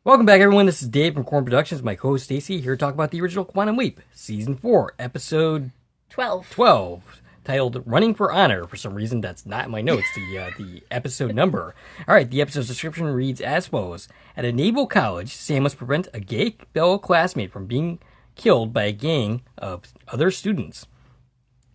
Welcome back, everyone. This is Dave from Corn Productions. My co-host Stacie here to talk about the original Quantum Leap, Season 4, Episode 12, titled Running for Honor. For some reason, that's not in my notes, the episode number. All right, the episode's description reads as follows. At a naval college, Sam must prevent a gay fellow classmate from being killed by a gang of other students.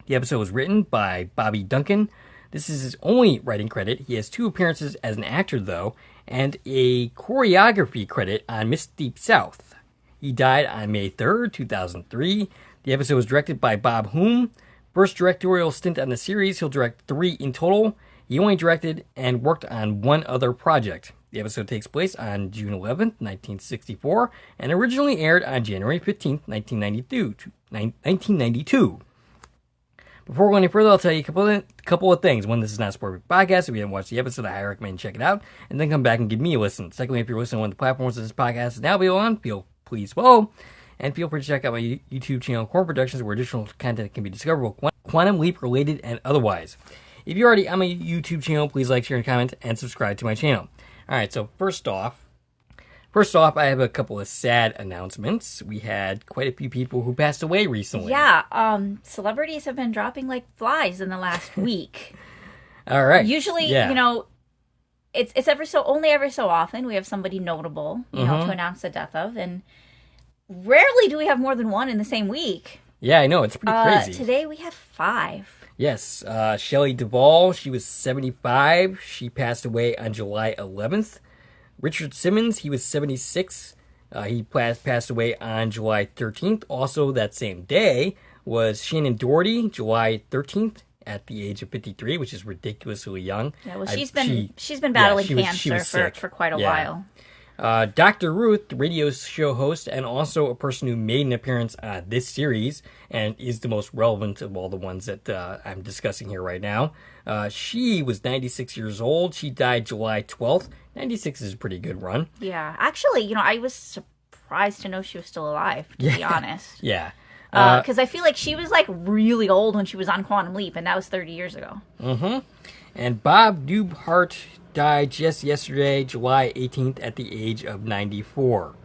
The episode was written by Bobby Duncan. This is his only writing credit. He has 2 appearances as an actor, though, and a choreography credit on Miss Deep South. He died on May 3rd, 2003. The episode was directed by Bob Hume. First directorial stint on the series, he'll direct 3 in total. He only directed and worked on 1 other project. The episode takes place on June 11th, 1964, and originally aired on January 15th, 1992. Before going any further, I'll tell you a couple of things. One, this is not a spoiler podcast. If you haven't watched the episode, I highly recommend check it out. And then come back and give me a listen. Secondly, if you're listening on one of the platforms that this podcast is now available on, please follow. And feel free to check out my YouTube channel, Corn Productions, where additional content can be discoverable, Quantum Leap related and otherwise. If you're already on my YouTube channel, please like, share, and comment, and subscribe to my channel. All right, so First off, I have a couple of sad announcements. We had quite a few people who passed away recently. Yeah, celebrities have been dropping like flies in the last week. All right. Usually, it's only ever so often we have somebody notable, to announce the death of, and rarely do we have more than one in the same week. Yeah, I know, it's pretty crazy. Today we have 5. Yes, Shelley Duvall, she was 75. She passed away on July 11th. Richard Simmons, he was 76. He passed away on July 13th. Also, that same day was Shannon Doherty, July 13th, at the age of 53, which is ridiculously young. Yeah, well, she's been battling cancer for quite a while. Dr. Ruth, the radio show host, and also a person who made an appearance on this series and is the most relevant of all the ones that I'm discussing here right now. She was 96 years old. She died July 12th. 96 is a pretty good run. Yeah. Actually, I was surprised to know she was still alive, to be honest. Yeah. Because I feel like she was like really old when she was on Quantum Leap, and that was 30 years ago. Mm-hmm. And Bob Newhart died just yesterday, July 18th, at the age of 94.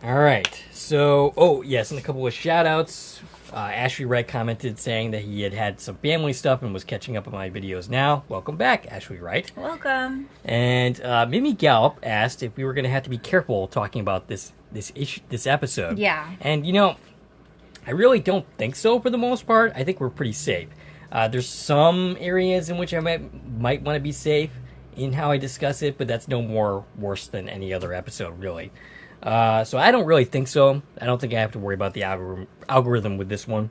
All right. So, and a couple of shout-outs. Ashley Wright commented saying that he had some family stuff and was catching up on my videos now. Welcome back, Ashley Wright. Welcome. And Mimi Gallup asked if we were going to have to be careful talking about this episode. Yeah. And, I really don't think so for the most part. I think we're pretty safe. There's some areas in which I might want to be safe in how I discuss it, but that's no more worse than any other episode, really. So I don't really think so. I don't think I have to worry about the algorithm with this one.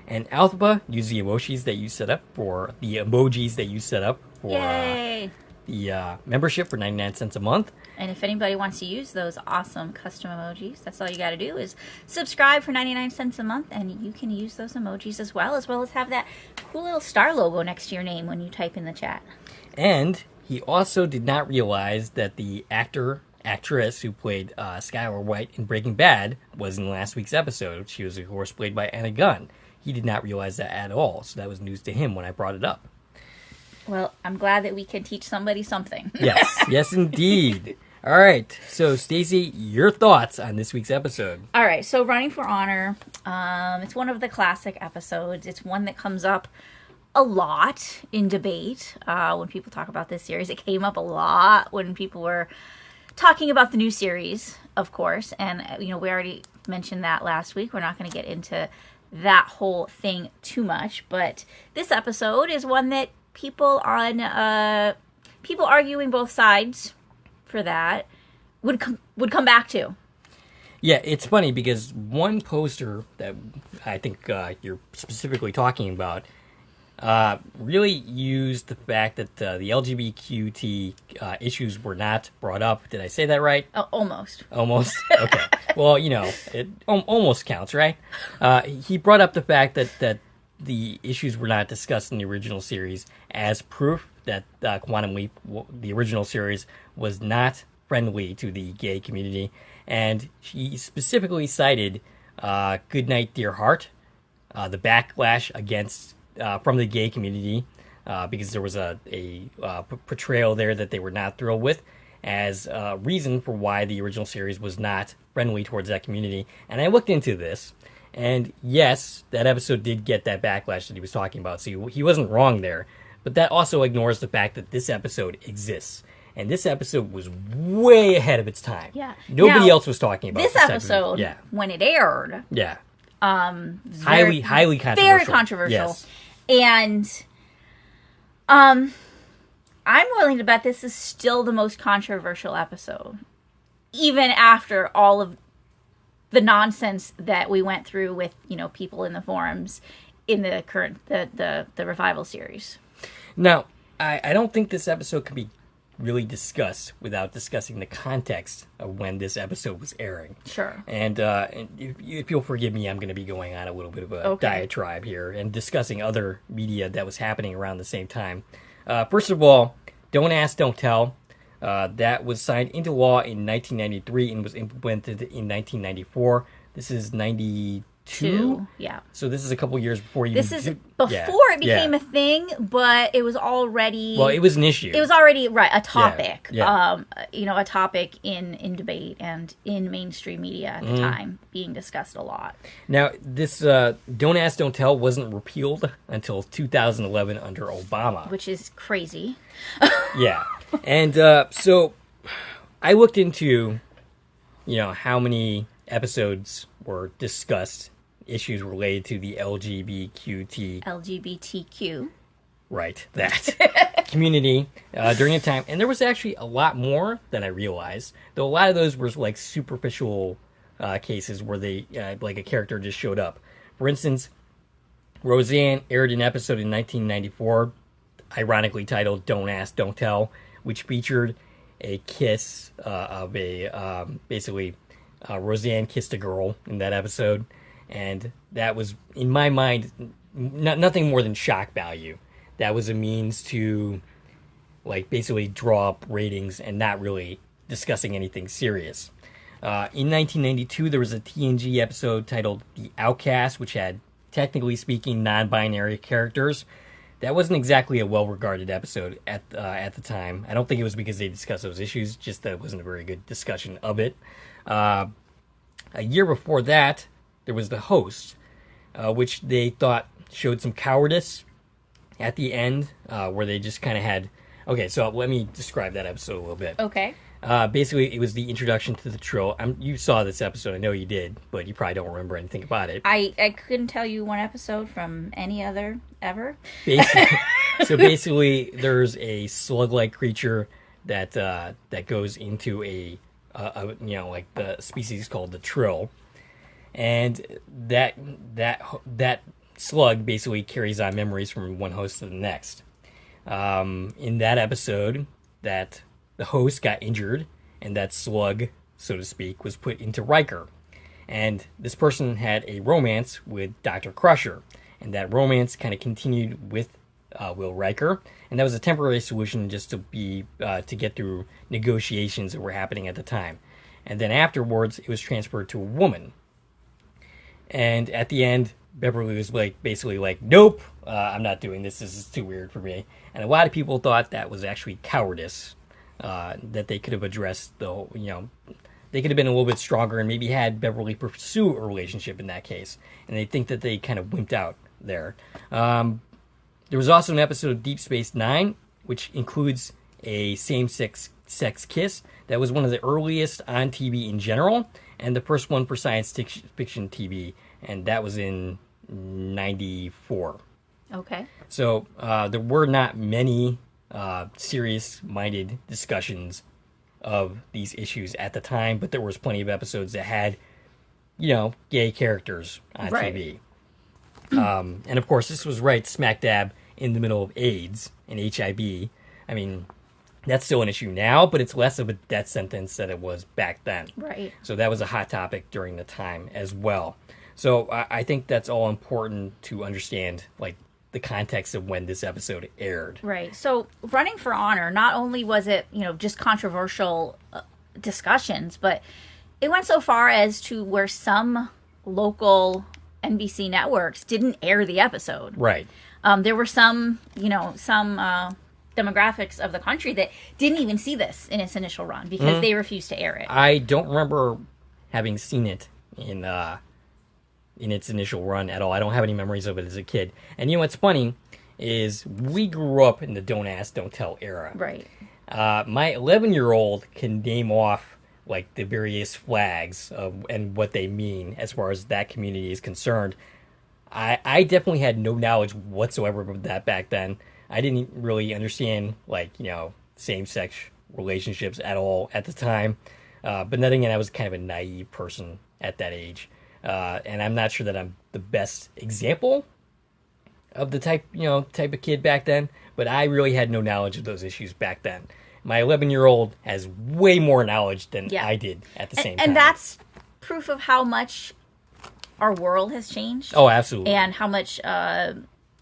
And Alpha, use the emojis that you set up for the the membership for 99 cents a month. And if anybody wants to use those awesome custom emojis, that's all you got to do is subscribe for 99 cents a month, and you can use those emojis as well as have that cool little star logo next to your name when you type in the chat. And he also did not realize that the actress who played Skylar White in Breaking Bad was in last week's episode. She was, of course, played by Anna Gunn. He did not realize that at all, so that was news to him when I brought it up. Well, I'm glad that we can teach somebody something. Yes, indeed. All right, so Stacie, your thoughts on this week's episode? All right, so Running for Honor, it's one of the classic episodes. It's one that comes up a lot in debate when people talk about this series. It came up a lot when people were talking about the new series, of course, and we already mentioned that last week. We're not going to get into that whole thing too much, but this episode is one that people arguing both sides for that would come back to. Yeah, it's funny because one poster that I think you're specifically talking about really used the fact that the LGBTQT issues were not brought up. Did I say that right? Oh, almost. Almost? Okay. Well, it almost counts, right? He brought up the fact that the issues were not discussed in the original series as proof that Quantum Leap, the original series, was not friendly to the gay community. And he specifically cited Goodnight Dear Heart, the backlash against from the gay community, because there was a portrayal there that they were not thrilled with. as a reason for why the original series was not friendly towards that community. And I looked into this, and yes, that episode did get that backlash that he was talking about, so he wasn't wrong there. But that also ignores the fact that this episode exists. And this episode was way ahead of its time. Yeah. Nobody else was talking about this episode. When it aired. Yeah. Highly controversial. Very controversial. Yes. And I'm willing to bet this is still the most controversial episode. Even after all of the nonsense that we went through with, people in the forums in the current the revival series. Now, I don't think this episode can be really discussed without discussing the context of when this episode was airing. Sure. And if you'll forgive me, I'm going to be going on a little bit of a diatribe here and discussing other media that was happening around the same time. First of all, Don't Ask, Don't Tell. That was signed into law in 1993 and was implemented in 1994. This is 92? Yeah. So this is a couple years before you... This is before it became a thing, but it was already... Well, it was an issue. It was already, a topic. Yeah. A topic in debate and in mainstream media at the time, being discussed a lot. Now, this Don't Ask, Don't Tell wasn't repealed until 2011 under Obama. Which is crazy. Yeah. And so I looked into, how many episodes were discussed, issues related to the LGBTQ. Right, that community during the time. And there was actually a lot more than I realized, though a lot of those were like superficial cases where they, like a character just showed up. For instance, Roseanne aired an episode in 1994, ironically titled Don't Ask, Don't Tell, which featured a kiss of a, basically, Roseanne kissed a girl in that episode. And that was, in my mind, nothing more than shock value. That was a means to, basically draw up ratings and not really discussing anything serious. In 1992, there was a TNG episode titled The Outcast, which had, technically speaking, non-binary characters. That wasn't exactly a well-regarded episode at the time. I don't think it was because they discussed those issues, just that it wasn't a very good discussion of it. A year before that, there was The Host, which they thought showed some cowardice at the end, where they just kind of had... Okay, so let me describe that episode a little bit. Okay. Basically, it was the introduction to the Trill. You saw this episode, I know you did, but you probably don't remember anything about it. I couldn't tell you one episode from any other ever. Basically, there's a slug-like creature that goes into a the species called the Trill. And that slug basically carries on memories from one host to the next. In that episode, that the host got injured, and that slug, so to speak, was put into Riker. And this person had a romance with Dr. Crusher, and that romance kind of continued with Will Riker, and that was a temporary solution just to get through negotiations that were happening at the time. And then afterwards, it was transferred to a woman. And at the end, Beverly was basically like, nope, I'm not doing this. This is too weird for me. And a lot of people thought that was actually cowardice, that they could have addressed they could have been a little bit stronger and maybe had Beverly pursue a relationship in that case. And they think that they kind of wimped out there. There was also an episode of Deep Space Nine, which includes a same-sex kiss. That was one of the earliest on TV in general, and the first one for science fiction TV, and that was in 94. Okay. So there were not many serious-minded discussions of these issues at the time, but there was plenty of episodes that had, gay characters on TV. And of course, this was right smack dab in the middle of AIDS and HIV. I mean, that's still an issue now, but it's less of a death sentence than it was back then. Right. So that was a hot topic during the time as well. So I think that's all important to understand, the context of when this episode aired. Right. So Running for Honor, not only was it, just controversial discussions, but it went so far as to where some local NBC networks didn't air the episode. Right. There were some demographics of the country that didn't even see this in its initial run because they refused to air it. I don't remember having seen it in its initial run at all. I don't have any memories of it as a kid. And you know what's funny is we grew up in the Don't Ask, Don't Tell era. Right. My 11-year-old can name off like the various flags and what they mean as far as that community is concerned. I definitely had no knowledge whatsoever of that back then. I didn't really understand, like, same-sex relationships at all at the time. But then again, I was kind of a naive person at that age. And I'm not sure that I'm the best example of the type of kid back then. But I really had no knowledge of those issues back then. My 11-year-old has way more knowledge than I did at the same time. And that's proof of how much our world has changed. Oh, absolutely. And how much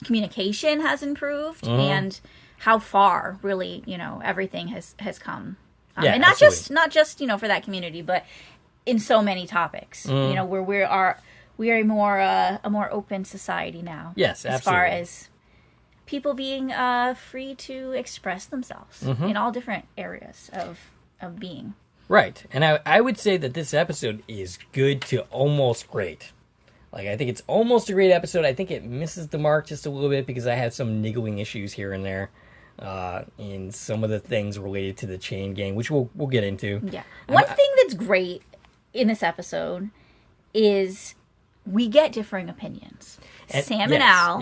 communication has improved and how far really, everything has come. Yeah, and not just for that community, but in so many topics, where we are a more open society now. Yes, absolutely. As far as people being free to express themselves in all different areas of being. Right. And I would say that this episode is good to almost great. Like, I think it's almost a great episode. I think it misses the mark just a little bit because I have some niggling issues here and there in some of the things related to the chain gang, which we'll get into. Yeah. One thing that's great in this episode is we get differing opinions. Sam and Al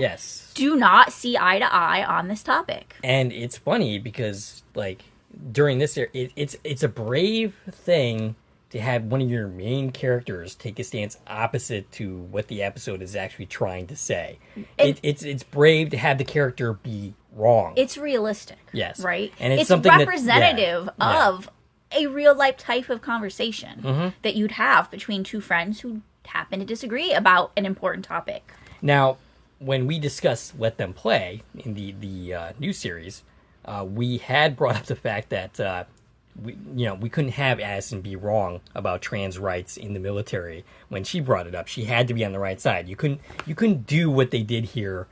do not see eye to eye on this topic. And it's funny because, like, during this, it's a brave thing to have one of your main characters take a stance opposite to what the episode is actually trying to say. It's brave to have the character be wrong. It's realistic. Yes. Right? And it's representative of a real-life type of conversation that you'd have between two friends who happen to disagree about an important topic. Now, when we discussed Let Them Play in the new series, we had brought up the fact that we couldn't have Addison be wrong about trans rights in the military. When she brought it up, she had to be on the right side. You couldn't do what they did here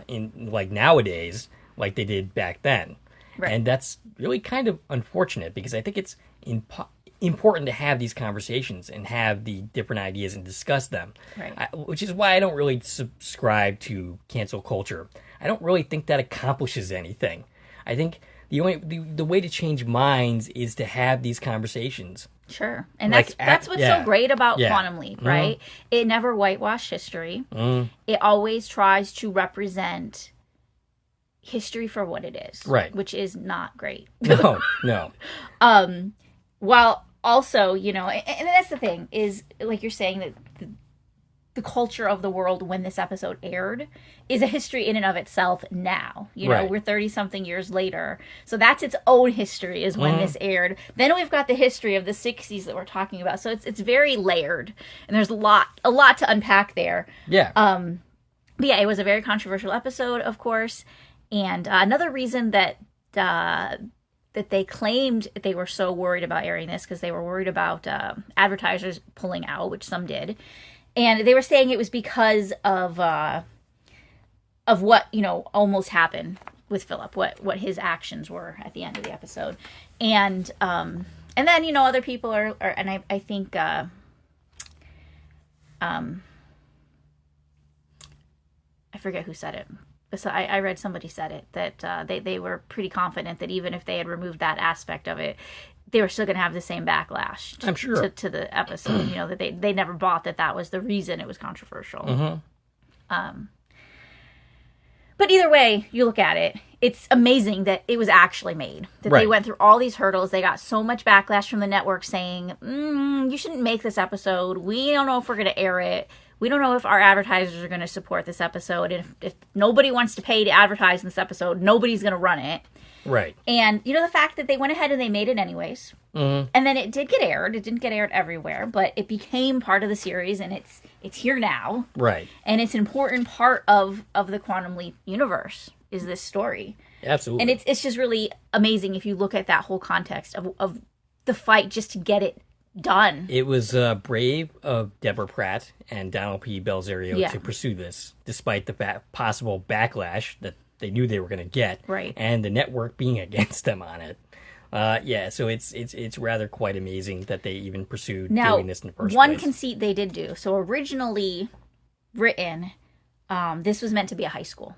in like nowadays, like they did back then. Right. And that's really kind of unfortunate because I think it's important to have these conversations and have the different ideas and discuss them. Right. Which is why I don't really subscribe to cancel culture. I don't really think that accomplishes anything. I think the way to change minds is to have these conversations. Sure. And that's what's so great about Quantum Leap, right? It never whitewashed history. It always tries to represent history for what it is. Right. Which is not great. No. While also, and that's the thing, is like you're saying that the culture of the world when this episode aired is a history in and of itself now. We're 30-something years later. So that's its own history is when this aired. Then we've got the history of the 60s that we're talking about. So it's very layered. And there's a lot to unpack there. Yeah. But yeah, it was a very controversial episode, of course. And another reason that they claimed they were so worried about airing this because they were worried about advertisers pulling out, which some did. And they were saying it was because of what, almost happened with Philip, what his actions were at the end of the episode. And then, other people are and I think, I forget who said it. So I read somebody said it, that they were pretty confident that even if they had removed that aspect of it, they were still going to have the same backlash I'm sure. to the episode, that they never bought that was the reason it was controversial. But either way you look at it, it's amazing that it was actually made. That they went through all these hurdles. They got so much backlash from the network saying, you shouldn't make this episode. We don't know if we're going to air it. We don't know if our advertisers are going to support this episode. And if nobody wants to pay to advertise in this episode, nobody's going to run it. Right. And, the fact that they went ahead and they made it anyways. And then it did get aired. It didn't get aired everywhere, but it became part of the series, and it's here now. Right. And it's an important part of the Quantum Leap universe, is this story. Absolutely. And it's just really amazing if you look at that whole context of the fight just to get it done. It was brave of Deborah Pratt and Donald P. Belzerio to pursue this, despite the possible backlash that they knew they were going to get, right? And the network being against them on it. So it's rather quite amazing that they even pursued doing this in the first place. One conceit they did do. So originally written, this was meant to be a high school.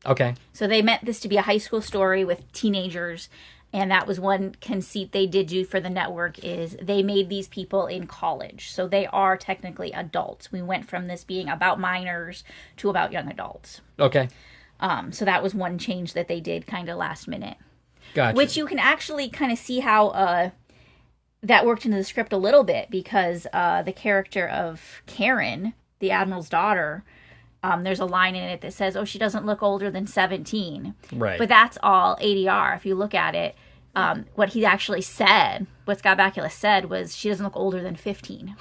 Okay. So they meant this to be a high school story with teenagers, and that was one conceit they did do for the network, is they made these people in college. So they are technically adults. We went from this being about minors to about young adults. Okay. So that was one change that they did kind of last minute. Gotcha. Which you can actually kind of see how that worked into the script a little bit, because the character of Karen, the Admiral's daughter, there's a line in it that says, oh, she doesn't look older than 17. Right. But that's all ADR. If you look at it, what he actually said, what Scott Bakula said, was she doesn't look older than 15.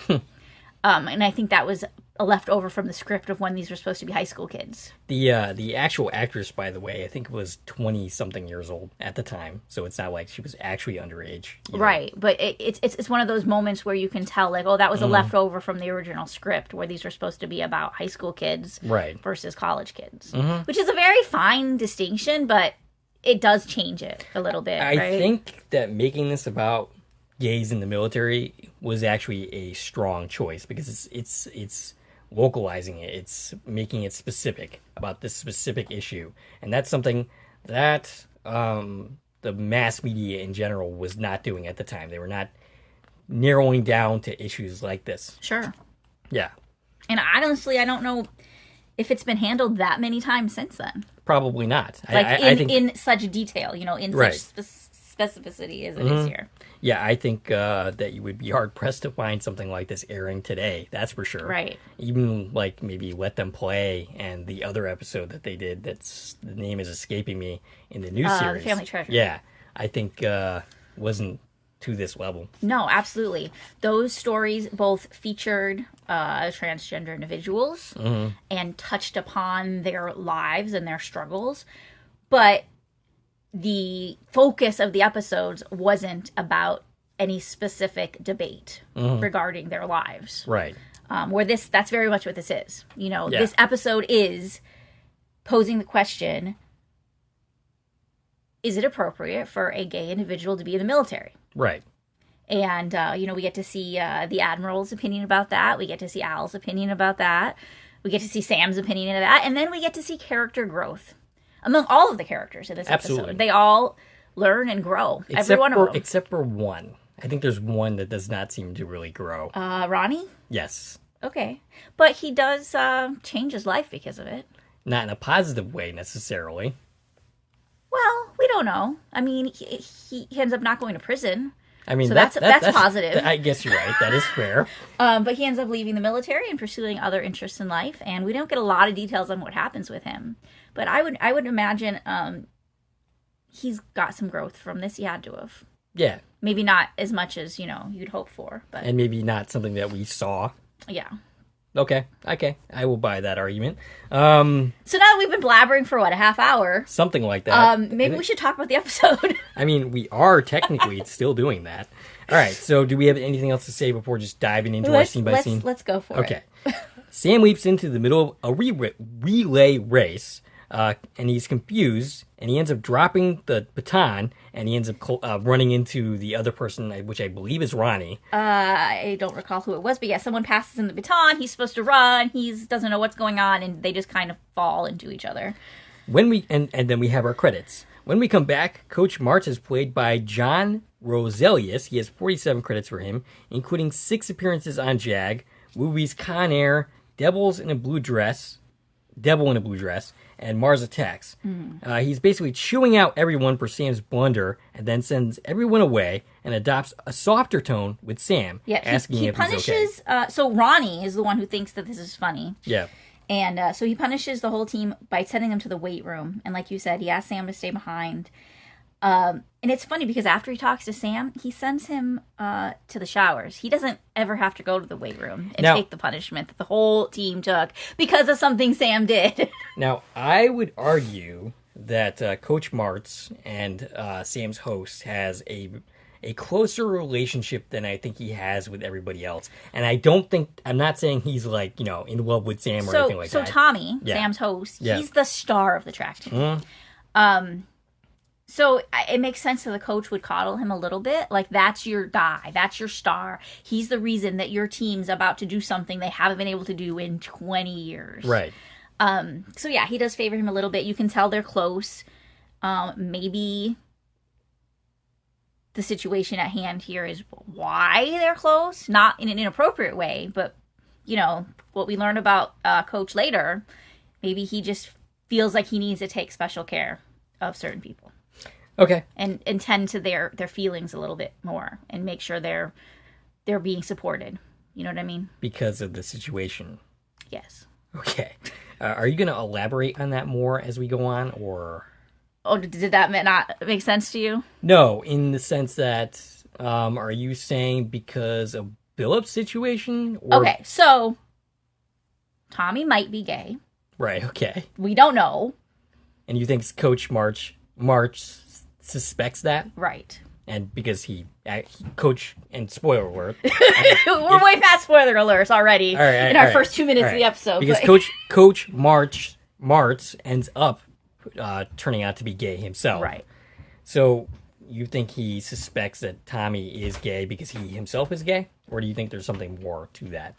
And I think that was a leftover from the script of when these were supposed to be high school kids. The actual actress, by the way, I think was 20-something years old at the time, so it's not like she was actually underage. Right, but it's one of those moments where you can tell, like, oh, that was a leftover from the original script, where these were supposed to be about high school kids versus college kids, which is a very fine distinction, but it does change it a little bit. I think that making this about gays in the military was actually a strong choice, because it's localizing it. It's making it specific about this specific issue. And that's something that the mass media in general was not doing at the time. They were not narrowing down to issues like this. Sure. Yeah. And honestly, I don't know if it's been handled that many times since then. Probably not. Like I think, in such detail, in such specificity as it is here. Yeah, I think that you would be hard-pressed to find something like this airing today. That's for sure. Right. Even, like, maybe Let Them Play and the other episode that they did, that's the name is escaping me, in the new series. Family Treasure. Yeah, I think wasn't to this level. No, absolutely. Those stories both featured transgender individuals and touched upon their lives and their struggles, but the focus of the episodes wasn't about any specific debate regarding their lives. Right. Where that's very much what this is. This episode is posing the question, is it appropriate for a gay individual to be in the military? Right. And, we get to see the Admiral's opinion about that. We get to see Al's opinion about that. We get to see Sam's opinion of that. And then we get to see character growth among all of the characters in this episode. They all learn and grow. Every one of them. Except for one. I think there's one that does not seem to really grow. Ronnie? Yes. Okay. But he does change his life because of it. Not in a positive way, necessarily. Well, we don't know. I mean, he ends up not going to prison. I mean, so that's positive. I guess you're right. That is fair. But he ends up leaving the military and pursuing other interests in life, and we don't get a lot of details on what happens with him. But I would imagine he's got some growth from this. He had to have. Yeah. Maybe not as much as you'd hope for, but and maybe not something that we saw. Yeah. Okay. I will buy that argument. So now that we've been blabbering for a half hour, something like that. Maybe we should talk about the episode. I mean, we are technically still doing that. All right. So, do we have anything else to say before just diving into our scene by scene? Let's go for it. Okay. Sam leaps into the middle of a relay race, and he's confused, and he ends up dropping the baton, and he ends up running into the other person, which I believe is Ronnie. I don't recall who it was, but yeah, someone passes him the baton. He's supposed to run. He doesn't know what's going on, and they just kind of fall into each other. And then we have our credits. When we come back, Coach Martz is played by John Roselius. He has 47 credits for him, including 6 appearances on JAG, movies Con Air, Devil in a Blue Dress, and Mars Attacks. He's basically chewing out everyone for Sam's blunder, and then sends everyone away and adopts a softer tone with Sam, asking he if punishes, he's okay. So Ronnie is the one who thinks that this is funny. Yeah. And so he punishes the whole team by sending them to the weight room. And like you said, he asks Sam to stay behind. And it's funny because after he talks to Sam, he sends him to the showers. He doesn't ever have to go to the weight room and take the punishment that the whole team took because of something Sam did. Now, I would argue that Coach Martz and Sam's host has a a closer relationship than I think he has with everybody else. And I'm not saying he's like, in love with Sam or anything like that. So Tommy, Sam's host, he's the star of the track team. So it makes sense that the coach would coddle him a little bit. Like, that's your guy. That's your star. He's the reason that your team's about to do something they haven't been able to do in 20 years. Right. So, yeah, he does favor him a little bit. You can tell they're close. Maybe the situation at hand here is why they're close. Not in an inappropriate way, but, what we learn about Coach later, maybe he just feels like he needs to take special care of certain people. Okay. And tend to their feelings a little bit more and make sure they're being supported. You know what I mean? Because of the situation. Yes. Okay. Are you going to elaborate on that more as we go on, or? Oh, did that not make sense to you? No, in the sense that, are you saying because of Philip's situation? Or... Okay, so Tommy might be gay. Right, okay. We don't know. And you think Coach March suspects that? Right. And because he Coach, and spoiler alert. We're way past spoiler alerts already in our first 2 minutes of the episode. Because Coach March ends up turning out to be gay himself. Right. So you think he suspects that Tommy is gay because he himself is gay? Or do you think there's something more to that?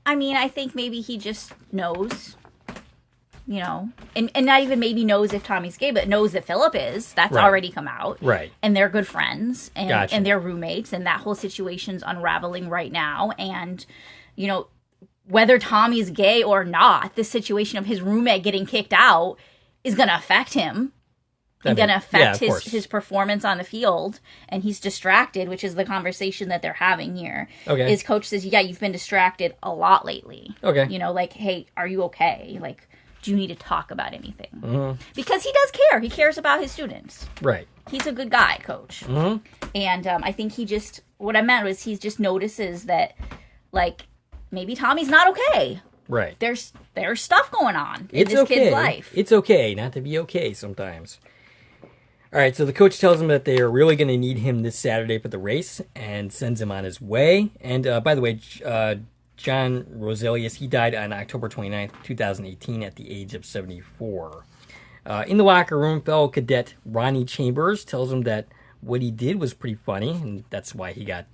I mean, I think maybe he just knows, and not even maybe knows if Tommy's gay, but knows that Philip is. That's already come out. Right. And they're good friends, and, Gotcha. and they're roommates, and that whole situation's unraveling right now. And, whether Tommy's gay or not, this situation of his roommate getting kicked out is going to affect him. And going to affect his performance on the field, and he's distracted, which is the conversation that they're having here. Okay. His coach says, yeah, you've been distracted a lot lately. Okay. Like, hey, are you okay? Like, do you need to talk about anything? Mm-hmm. Because he does care. He cares about his students. Right. He's a good guy, coach. Mm-hmm. And I think what I meant was he just notices that, like, maybe Tommy's not okay. Right. There's stuff going on in this kid's life. It's okay not to be okay sometimes. All right, so the coach tells him that they are really going to need him this Saturday for the race and sends him on his way. And by the way, John Roselius, he died on October 29th, 2018 at the age of 74. In the locker room, fellow cadet Ronnie Chambers tells him that what he did was pretty funny, and that's why he got,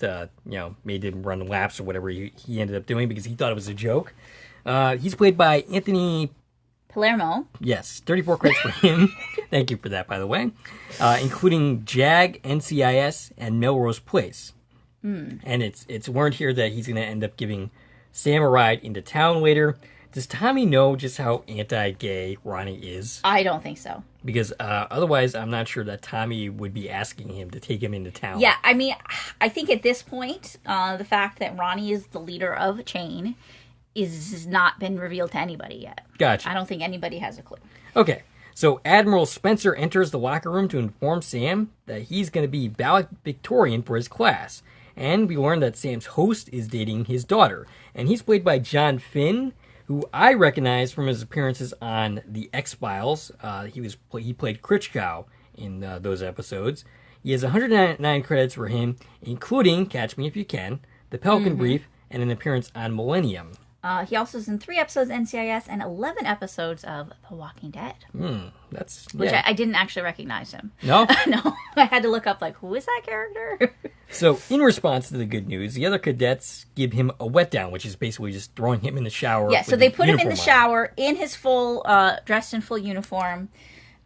made him run laps or whatever he ended up doing, because he thought it was a joke. He's played by Anthony Palermo. Yes, 34 credits for him. Thank you for that, by the way. Including JAG, NCIS, and Melrose Place. And it's learned here that he's going to end up giving Sam a ride into town later. Does Tommy know just how anti-gay Ronnie is? I don't think so. Because otherwise, I'm not sure that Tommy would be asking him to take him into town. Yeah, I mean, I think at this point, the fact that Ronnie is the leader of Chain has not been revealed to anybody yet. Gotcha. I don't think anybody has a clue. Okay, so Admiral Spencer enters the locker room to inform Sam that he's going to be valedictorian for his class. And we learn that Sam's host is dating his daughter. And he's played by John Finn, who I recognize from his appearances on The X-Files. He played Critchcow in those episodes. He has 109 credits for him, including, catch me if you can, The Pelican Brief, and an appearance on Millennium. He also is in 3 episodes of NCIS and 11 episodes of The Walking Dead. Which I didn't actually recognize him. No? No. I had to look up, who is that character? So, in response to the good news, the other cadets give him a wet down, which is basically just throwing him in the shower. Yeah, so they put him in the shower in his full, dressed in full uniform.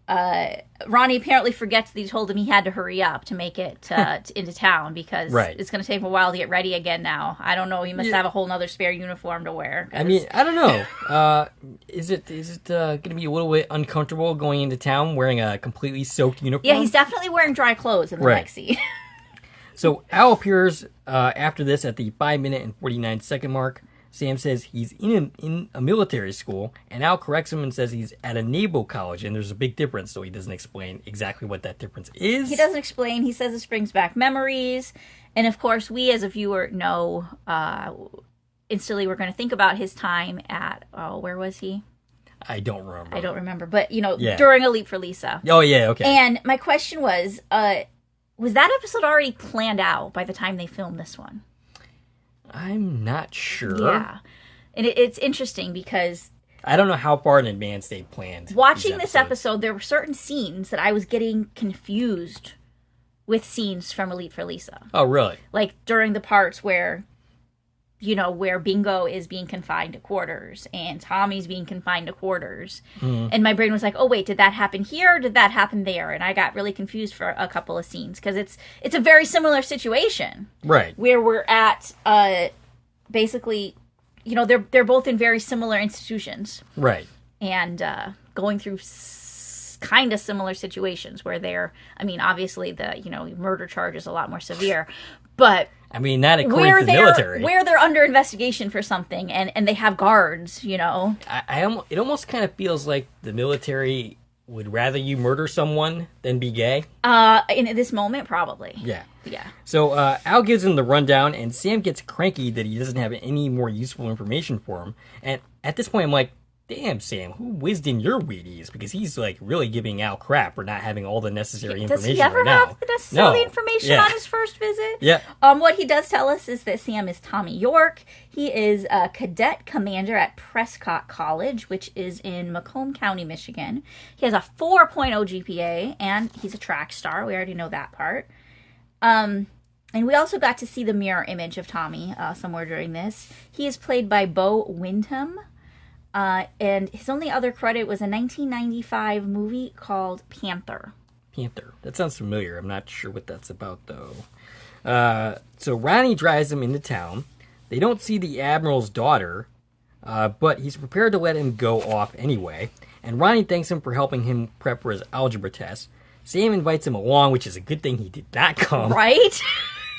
Ronnie apparently forgets that he told him he had to hurry up to make it into town because it's going to take him a while to get ready again now. I don't know. He must have a whole other spare uniform to wear. I mean, I don't know. Is it going to be a little bit uncomfortable going into town wearing a completely soaked uniform? Yeah, he's definitely wearing dry clothes in the next scene. So Al appears after this at the 5-minute and 49-second mark. Sam says he's in a military school, and Al corrects him and says he's at a naval college, and there's a big difference, so he doesn't explain exactly what that difference is. He doesn't explain. He says it brings back memories, and of course, we as a viewer know instantly we're going to think about his time at, where was he? I don't remember. But, during A Leap for Lisa. Oh, yeah, okay. And my question was, was that episode already planned out by the time they filmed this one? I'm not sure. Yeah. And it's interesting because I don't know how far in advance they planned. Watching this episode, there were certain scenes that I was getting confused with scenes from Elite for Lisa. Oh, really? Like during the parts where, where Bingo is being confined to quarters and Tommy's being confined to quarters. Mm. And my brain was like, oh, wait, did that happen here or did that happen there? And I got really confused for a couple of scenes because it's a very similar situation. Right. Where we're at, basically, they're both in very similar institutions. Right. And going through kind of similar situations where obviously the, murder charge is a lot more severe. But not according to the military. Where they're under investigation for something and they have guards, It almost kind of feels like the military would rather you murder someone than be gay. In this moment, probably. Yeah. Yeah. So Al gives him the rundown, and Sam gets cranky that he doesn't have any more useful information for him. And at this point, I'm like, damn, Sam, who whizzed in your Wheaties? Because he's, really giving Al crap for not having all the necessary information Does he ever right now. have the necessary information on his first visit? Yeah. What he does tell us is that Sam is Tommy York. He is a cadet commander at Prescott College, which is in Macomb County, Michigan. He has a 4.0 GPA, and he's a track star. We already know that part. And we also got to see the mirror image of Tommy somewhere during this. He is played by Bo Windham. And his only other credit was a 1995 movie called Panther. Panther. That sounds familiar. I'm not sure what that's about, though. So Ronnie drives him into town. They don't see the Admiral's daughter, but he's prepared to let him go off anyway. And Ronnie thanks him for helping him prep for his algebra test. Sam invites him along, which is a good thing he did not come. Right?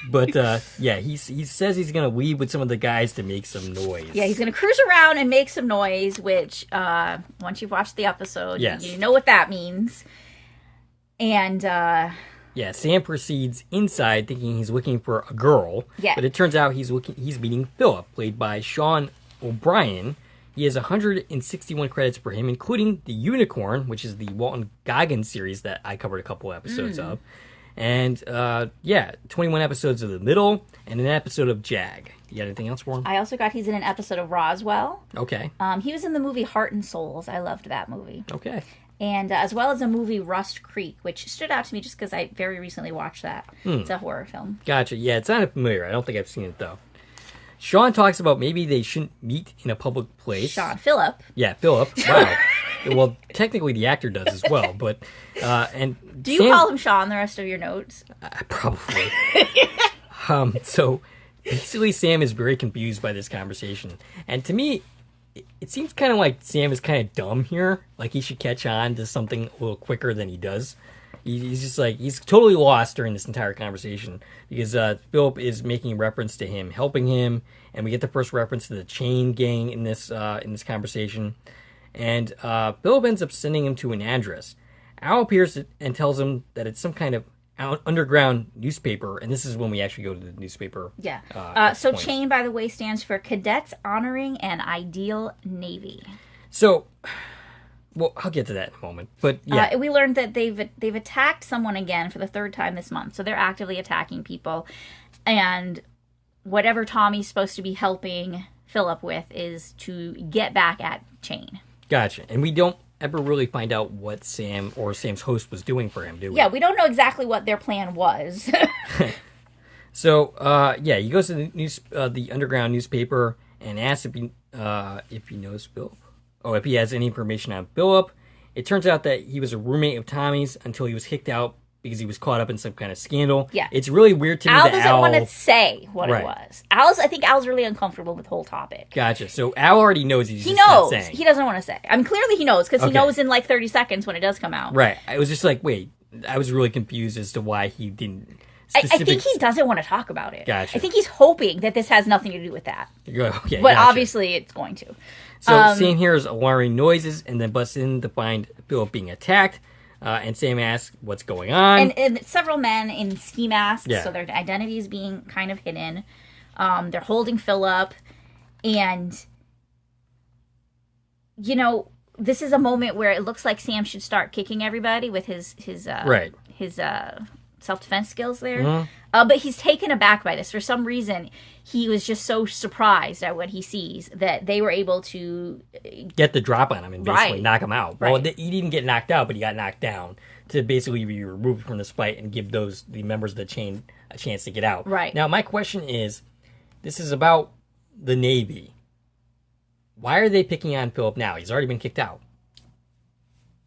But, he says he's going to leave with some of the guys to make some noise. Yeah, he's going to cruise around and make some noise, which, once you've watched the episode, yes. You know what that means. And, Sam proceeds inside thinking he's looking for a girl. Yeah. But it turns out he's meeting Philip, played by Sean O'Brien. He has 161 credits for him, including The Unicorn, which is the Walton Goggins series that I covered a couple episodes of. And, 21 episodes of The Middle, and an episode of Jag. You got anything else for him? I also got he's in an episode of Roswell. Okay. He was in the movie Heart and Souls. I loved that movie. Okay. And as well as a movie Rust Creek, which stood out to me just because I very recently watched that. It's a horror film. Gotcha. Yeah, it sounded familiar. I don't think I've seen it, though. Sean talks about maybe they shouldn't meet in a public place. Philip. Yeah, Philip. Wow. Well, technically the actor does as well, but and do you call him Sean the rest of your notes? Probably. So basically, Sam is very confused by this conversation, and to me, it seems kind of like Sam is kind of dumb here. Like he should catch on to something a little quicker than he does. He's just he's totally lost during this entire conversation because Philip is making reference to him helping him, and we get the first reference to the chain gang in this conversation. And Philip ends up sending him to an address. Al appears and tells him that it's some kind of underground newspaper, and this is when we actually go to the newspaper. Yeah. So chain, by the way, stands for Cadets Honoring an Ideal Navy. So, well, I'll get to that in a moment. But yeah, we learned that they've attacked someone again for the third time this month. So they're actively attacking people, and whatever Tommy's supposed to be helping Philip with is to get back at Chain. Gotcha. And we don't ever really find out what Sam or Sam's host was doing for him, do we? Yeah, we don't know exactly what their plan was. So, he goes to the underground newspaper and asks if he knows Philip. If he has any information on Philip. It turns out that he was a roommate of Tommy's until he was kicked out because he was caught up in some kind of scandal. Yeah. It's really weird to me that doesn't want to say what it was. I think Al's really uncomfortable with the whole topic. Gotcha. So Al already knows he knows. Not saying. He doesn't want to say. Clearly he knows because he knows in 30 seconds when it does come out. Right. I was just wait. I was really confused as to why he didn't. I think he doesn't want to talk about it. Gotcha. I think he's hoping that this has nothing to do with that. Okay, but obviously it's going to. So Sam hears alarming noises and then busts in to find Philip being attacked. And Sam asks what's going on. And several men in ski masks, so their identities being kind of hidden. They're holding Philip. And, this is a moment where it looks like Sam should start kicking everybody with his self-defense skills there. But he's taken aback by this. For some reason, he was just so surprised at what he sees that they were able to get the drop on him and basically knock him out. Right. Well, he didn't get knocked out, but he got knocked down to basically be removed from this fight and give the members of the chain a chance to get out. Right. Now, my question is, this is about the Navy. Why are they picking on Philip now? He's already been kicked out.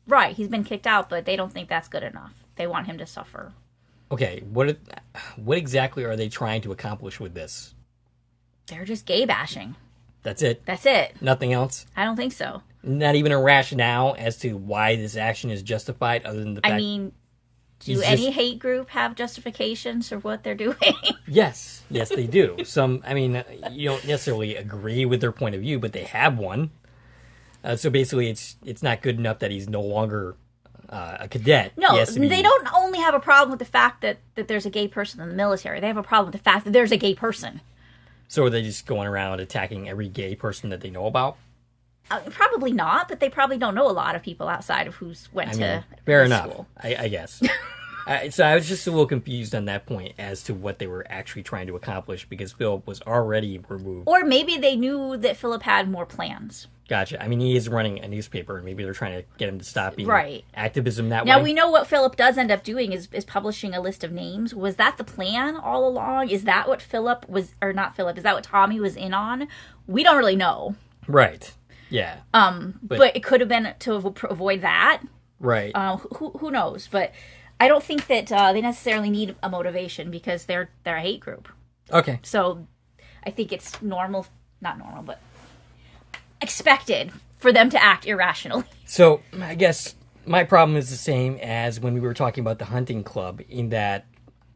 Right, he's been kicked out, but they don't think that's good enough. They want him to suffer. Okay, what exactly are they trying to accomplish with this? They're just gay bashing. That's it? That's it. Nothing else? I don't think so. Not even a rationale as to why this action is justified, other than the fact... I mean, do any hate group have justifications for what they're doing? Yes, they do. You don't necessarily agree with their point of view, but they have one. So basically, it's not good enough that he's no longer a cadet. No, they don't only have a problem with the fact that there's a gay person in the military. They have a problem with the fact that there's a gay person. So are they just going around attacking every gay person that they know about? Probably not, but they probably don't know a lot of people outside of who's went to fair enough, school. I guess. So I was just a little confused on that point as to what they were actually trying to accomplish, because Philip was already removed. Or maybe they knew that Philip had more plans. Gotcha. I mean, he is running a newspaper, and maybe they're trying to get him to stop being activism that way. Now, we know what Philip does end up doing is publishing a list of names. Was that the plan all along? Is that what Philip was, or not Philip, is that what Tommy was in on? We don't really know. Right. Yeah. But it could have been to avoid that. Right. Who knows? But I don't think that they necessarily need a motivation, because they're a hate group. Okay. So I think it's not normal, but expected for them to act irrationally. So I guess my problem is the same as when we were talking about the hunting club, in that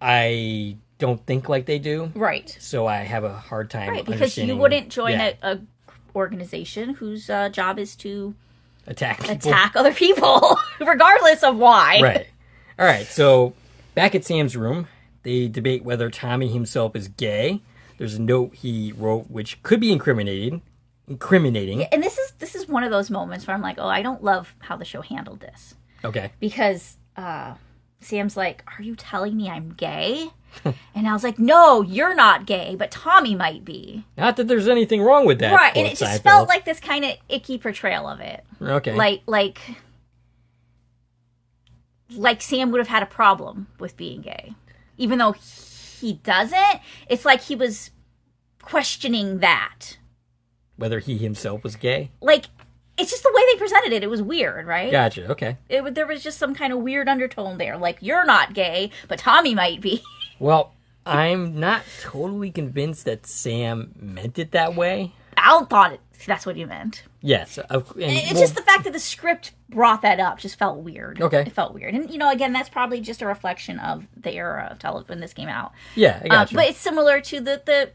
I don't think like they do. Right. So I have a hard time understanding. Because you wouldn't join a organization whose job is to attack other people, regardless of why. Right. All right, so back at Sam's room, they debate whether Tommy himself is gay. There's a note he wrote which could be incriminating. Yeah, and this is one of those moments where I'm like, oh, I don't love how the show handled this. Okay. Because Sam's like, are you telling me I'm gay? And I was like, no, you're not gay, but Tommy might be. Not that there's anything wrong with that. Right, and it just felt like this kind of icky portrayal of it. Okay. Like Sam would have had a problem with being gay. Even though he doesn't, it's like he was questioning that. Whether he himself was gay? Like, it's just the way they presented it. It was weird, right? Gotcha, okay. There was just some kind of weird undertone there. Like, you're not gay, but Tommy might be. Well, I'm not totally convinced that Sam meant it that way. Al thought that's what he meant. Yes. It's just the fact that the script brought that up just felt weird. Okay. It felt weird. And, again, that's probably just a reflection of the era of television when this came out. Yeah, I got you. But it's similar to the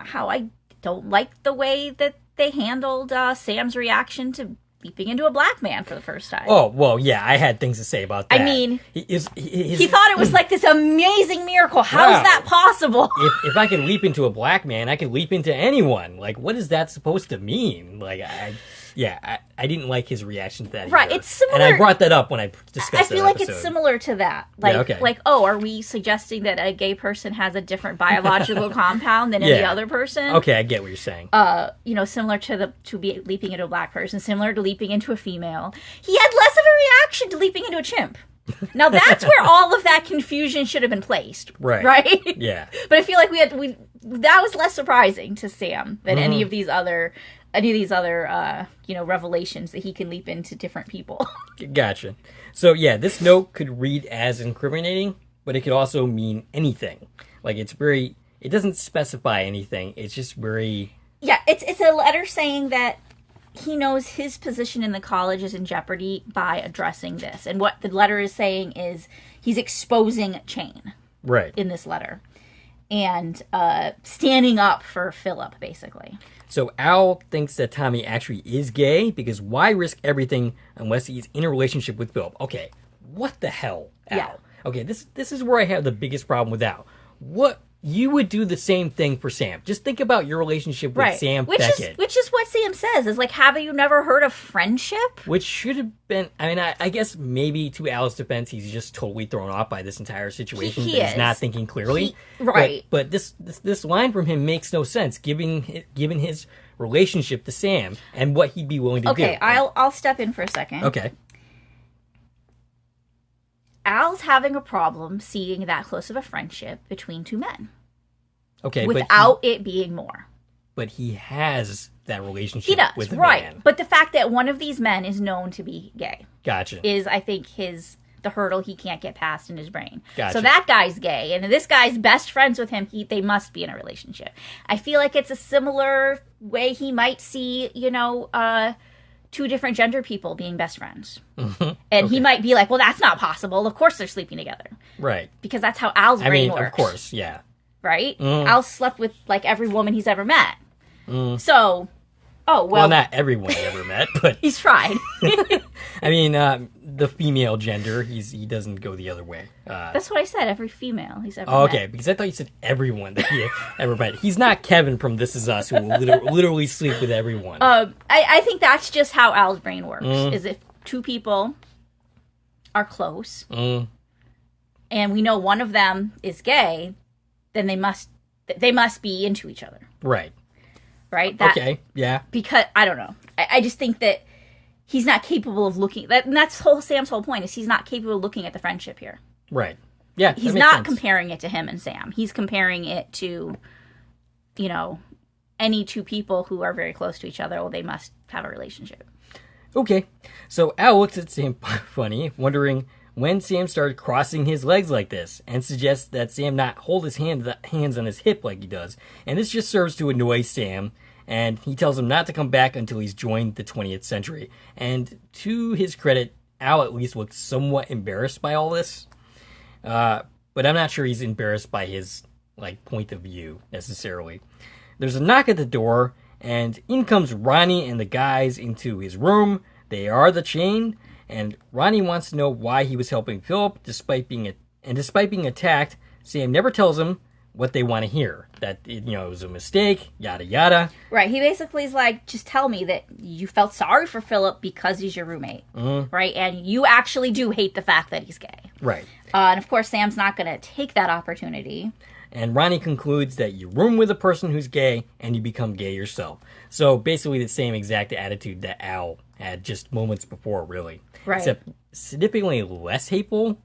how I don't like the way that they handled Sam's reaction to leaping into a black man for the first time. Oh, well, yeah, I had things to say about that. I mean, he thought it was like this amazing miracle. How is that possible? If I can leap into a black man, I can leap into anyone. Like, what is that supposed to mean? Like, I didn't like his reaction to that. Right, either. it's similar. And I brought that up when I discussed that I feel like it's similar to that. Like, are we suggesting that a gay person has a different biological compound than any other person? Okay, I get what you're saying. Similar to leaping into a black person, similar to leaping into a female. He had less of a reaction to leaping into a chimp. Now that's where all of that confusion should have been placed. Right? Yeah. But I feel like that was less surprising to Sam than any of these other revelations that he can leap into different people. Gotcha. So yeah, this note could read as incriminating, but it could also mean anything. Like, it doesn't specify anything. It's just very... Yeah, it's a letter saying that he knows his position in the college is in jeopardy by addressing this. And what the letter is saying is he's exposing Chain. Right. In this letter. And standing up for Philip, basically. So Al thinks that Tommy actually is gay, because why risk everything unless he's in a relationship with Philip? Okay, what the hell, Al? Yeah. Okay, this is where I have the biggest problem with Al. What you would do the same thing for Sam. Just think about your relationship with Sam Beckett. Which is what Sam says, is like, have you never heard of friendship? Which should have been, I mean, I guess maybe to Al's defense, he's just totally thrown off by this entire situation. He's not thinking clearly. Right. But this line from him makes no sense, given his relationship to Sam and what he'd be willing to do. Okay, I'll step in for a second. Okay. Al's having a problem seeing that close of a friendship between two men. Okay, without it being more. But he has that relationship with a man. But the fact that one of these men is known to be gay. Gotcha. Is, I think, the hurdle he can't get past in his brain. Gotcha. So that guy's gay, and this guy's best friends with him. They must be in a relationship. I feel like it's a similar way he might see, two different gender people being best friends. And he might be like, well, that's not possible. Of course they're sleeping together. Right. Because that's how Al's brain works. Of course, yeah. Right? Al slept with, like, every woman he's ever met. So, well, not everyone he ever met, but... he's tried. I mean, the female gender, he doesn't go the other way. That's what I said, every female he's ever met. Okay, because I thought you said everyone that he ever met. He's not Kevin from This Is Us, who will literally sleep with everyone. I think that's just how Al's brain works, is if two people are close, and we know one of them is gay, then they must be into each other. Right. Right? Okay, yeah. Because, I don't know. I just think that he's not capable of looking... And that's Sam's whole point, is he's not capable of looking at the friendship here. Right. Yeah, he's not comparing it to him and Sam. He's comparing it to, any two people who are very close to each other. Well, they must have a relationship. Okay. So Al looks at Sam funny, wondering when Sam started crossing his legs like this, and suggests that Sam not hold his hands on his hip like he does. And this just serves to annoy Sam, and he tells him not to come back until he's joined the 20th century. And to his credit, Al at least looks somewhat embarrassed by all this. But I'm not sure he's embarrassed by his point of view, necessarily. There's a knock at the door, and in comes Ronnie and the guys into his room. They are the Chain, and Ronnie wants to know why he was helping Philip despite being attacked. Sam never tells him what they want to hear. That it was a mistake, yada yada. Right. He basically is like, just tell me that you felt sorry for Philip because he's your roommate. Right? And you actually do hate the fact that he's gay. Right. And of course, Sam's not going to take that opportunity. And Ronnie concludes that you room with a person who's gay and you become gay yourself. So basically the same exact attitude that Al had just moments before, really. Right. Except significantly less hateful.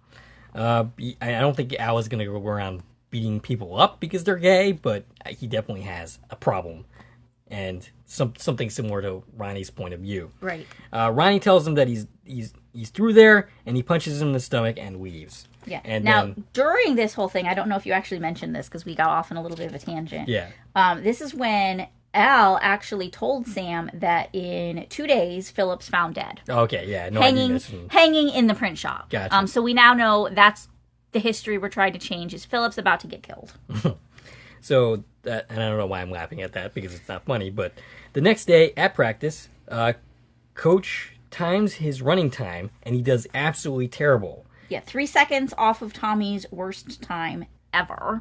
I don't think Al is going to go around beating people up because they're gay, but he definitely has a problem. And something similar to Ronnie's point of view. Right. Ronnie tells him that he's through there, and he punches him in the stomach and leaves. Yeah. And now, during this whole thing, I don't know if you actually mentioned this because we got off on a little bit of a tangent. Yeah. This is when Al actually told Sam that in 2 days, Philip's found dead. Okay, yeah. No, hanging in the print shop. Gotcha. So we now know that's the history we're trying to change, is Philip's about to get killed. So, and I don't know why I'm laughing at that because it's not funny, but the next day at practice, Coach times his running time, and he does absolutely terrible. Yeah, 3 seconds off of Tommy's worst time ever.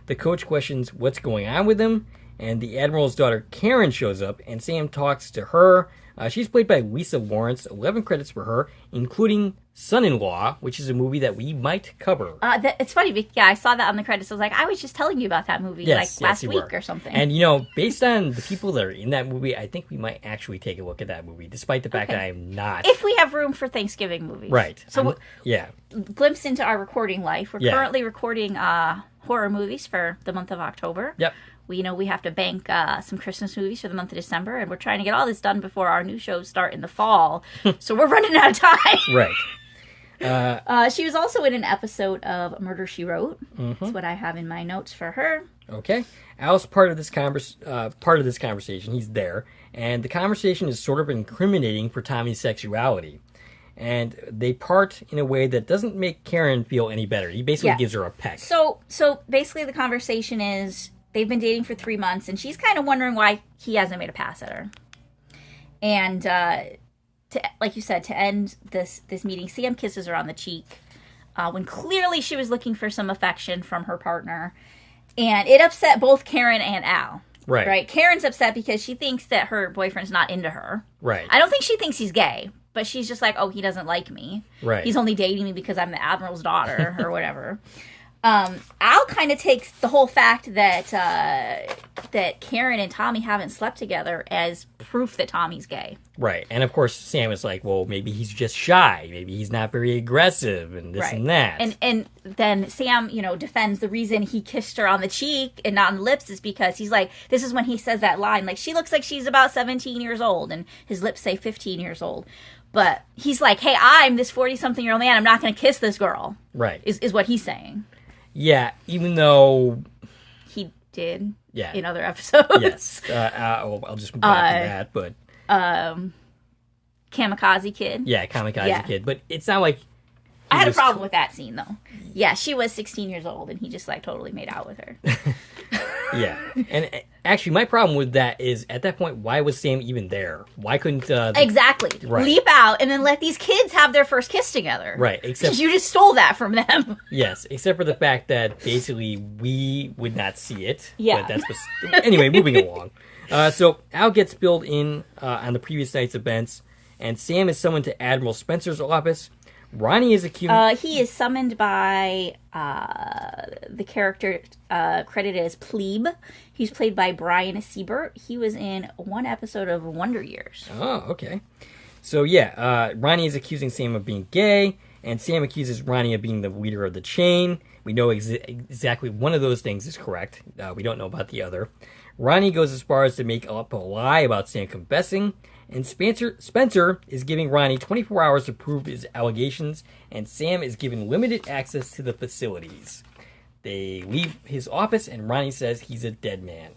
The coach questions what's going on with him, and the Admiral's daughter Karen shows up, and Sam talks to her. She's played by Lisa Lawrence, 11 credits for her, including Son-in-Law, which is a movie that we might cover. It's funny, because, I saw that on the credits. I was like, I was just telling you about that movie last week or something. And, based on the people that are in that movie, I think we might actually take a look at that movie, despite the fact that I am not. If we have room for Thanksgiving movies. Right. So, yeah. Glimpse into our recording life. We're currently recording horror movies for the month of October. Yep. We have to bank some Christmas movies for the month of December, and we're trying to get all this done before our new shows start in the fall. So we're running out of time. Right. She was also in an episode of Murder, She Wrote. That's what I have in my notes for her. Okay. Al's part of this conversation. He's there, and the conversation is sort of incriminating for Tommy's sexuality. And they part in a way that doesn't make Karen feel any better. He basically gives her a peck. So basically the conversation is, they've been dating for 3 months, and she's kind of wondering why he hasn't made a pass at her. And like you said, to end this meeting, Sam kisses her on the cheek when clearly she was looking for some affection from her partner. And it upset both Karen and Al. Right. Right. Karen's upset because she thinks that her boyfriend's not into her. Right. I don't think she thinks he's gay, but she's just like, oh, he doesn't like me. Right. He's only dating me because I'm the admiral's daughter or whatever. Al kind of takes the whole fact that that Karen and Tommy haven't slept together as proof that Tommy's gay. Right. And of course, Sam is like, well, maybe he's just shy. Maybe he's not very aggressive and this and that. And then Sam, defends the reason he kissed her on the cheek and not on the lips is because he's like, this is when he says that line, like, she looks like she's about 17 years old and his lips say 15 years old. But he's like, hey, I'm this 40-something-year-old man. I'm not going to kiss this girl. Right. Is what he's saying. Yeah, even though he did in other episodes. Yes. I'll just move back to that, but... Kamikaze Kid. Yeah, Kamikaze Kid. But it's not like... I had a problem with that scene, though. Yeah, she was 16 years old, and he just, totally made out with her. Yeah. And actually, my problem with that is, at that point, why was Sam even there? Why couldn't... Exactly. Right. Leap out and then let these kids have their first kiss together. Right. Except you just stole that from them. Yes, except for the fact that, basically, we would not see it. Yeah. But anyway, moving along. So, Al gets filled in on the previous night's events, and Sam is summoned to Admiral Spencer's office. Ronnie is accused... he is summoned by the character credited as Plebe. He's played by Brian Siebert. He was in one episode of Wonder Years. Oh, okay. So, Ronnie is accusing Sam of being gay, and Sam accuses Ronnie of being the leader of the chain. We know exactly one of those things is correct. We don't know about the other. Ronnie goes as far as to make up a lie about Sam confessing, and Spencer is giving Ronnie 24 hours to prove his allegations, and Sam is given limited access to the facilities. They leave his office, and Ronnie says he's a dead man.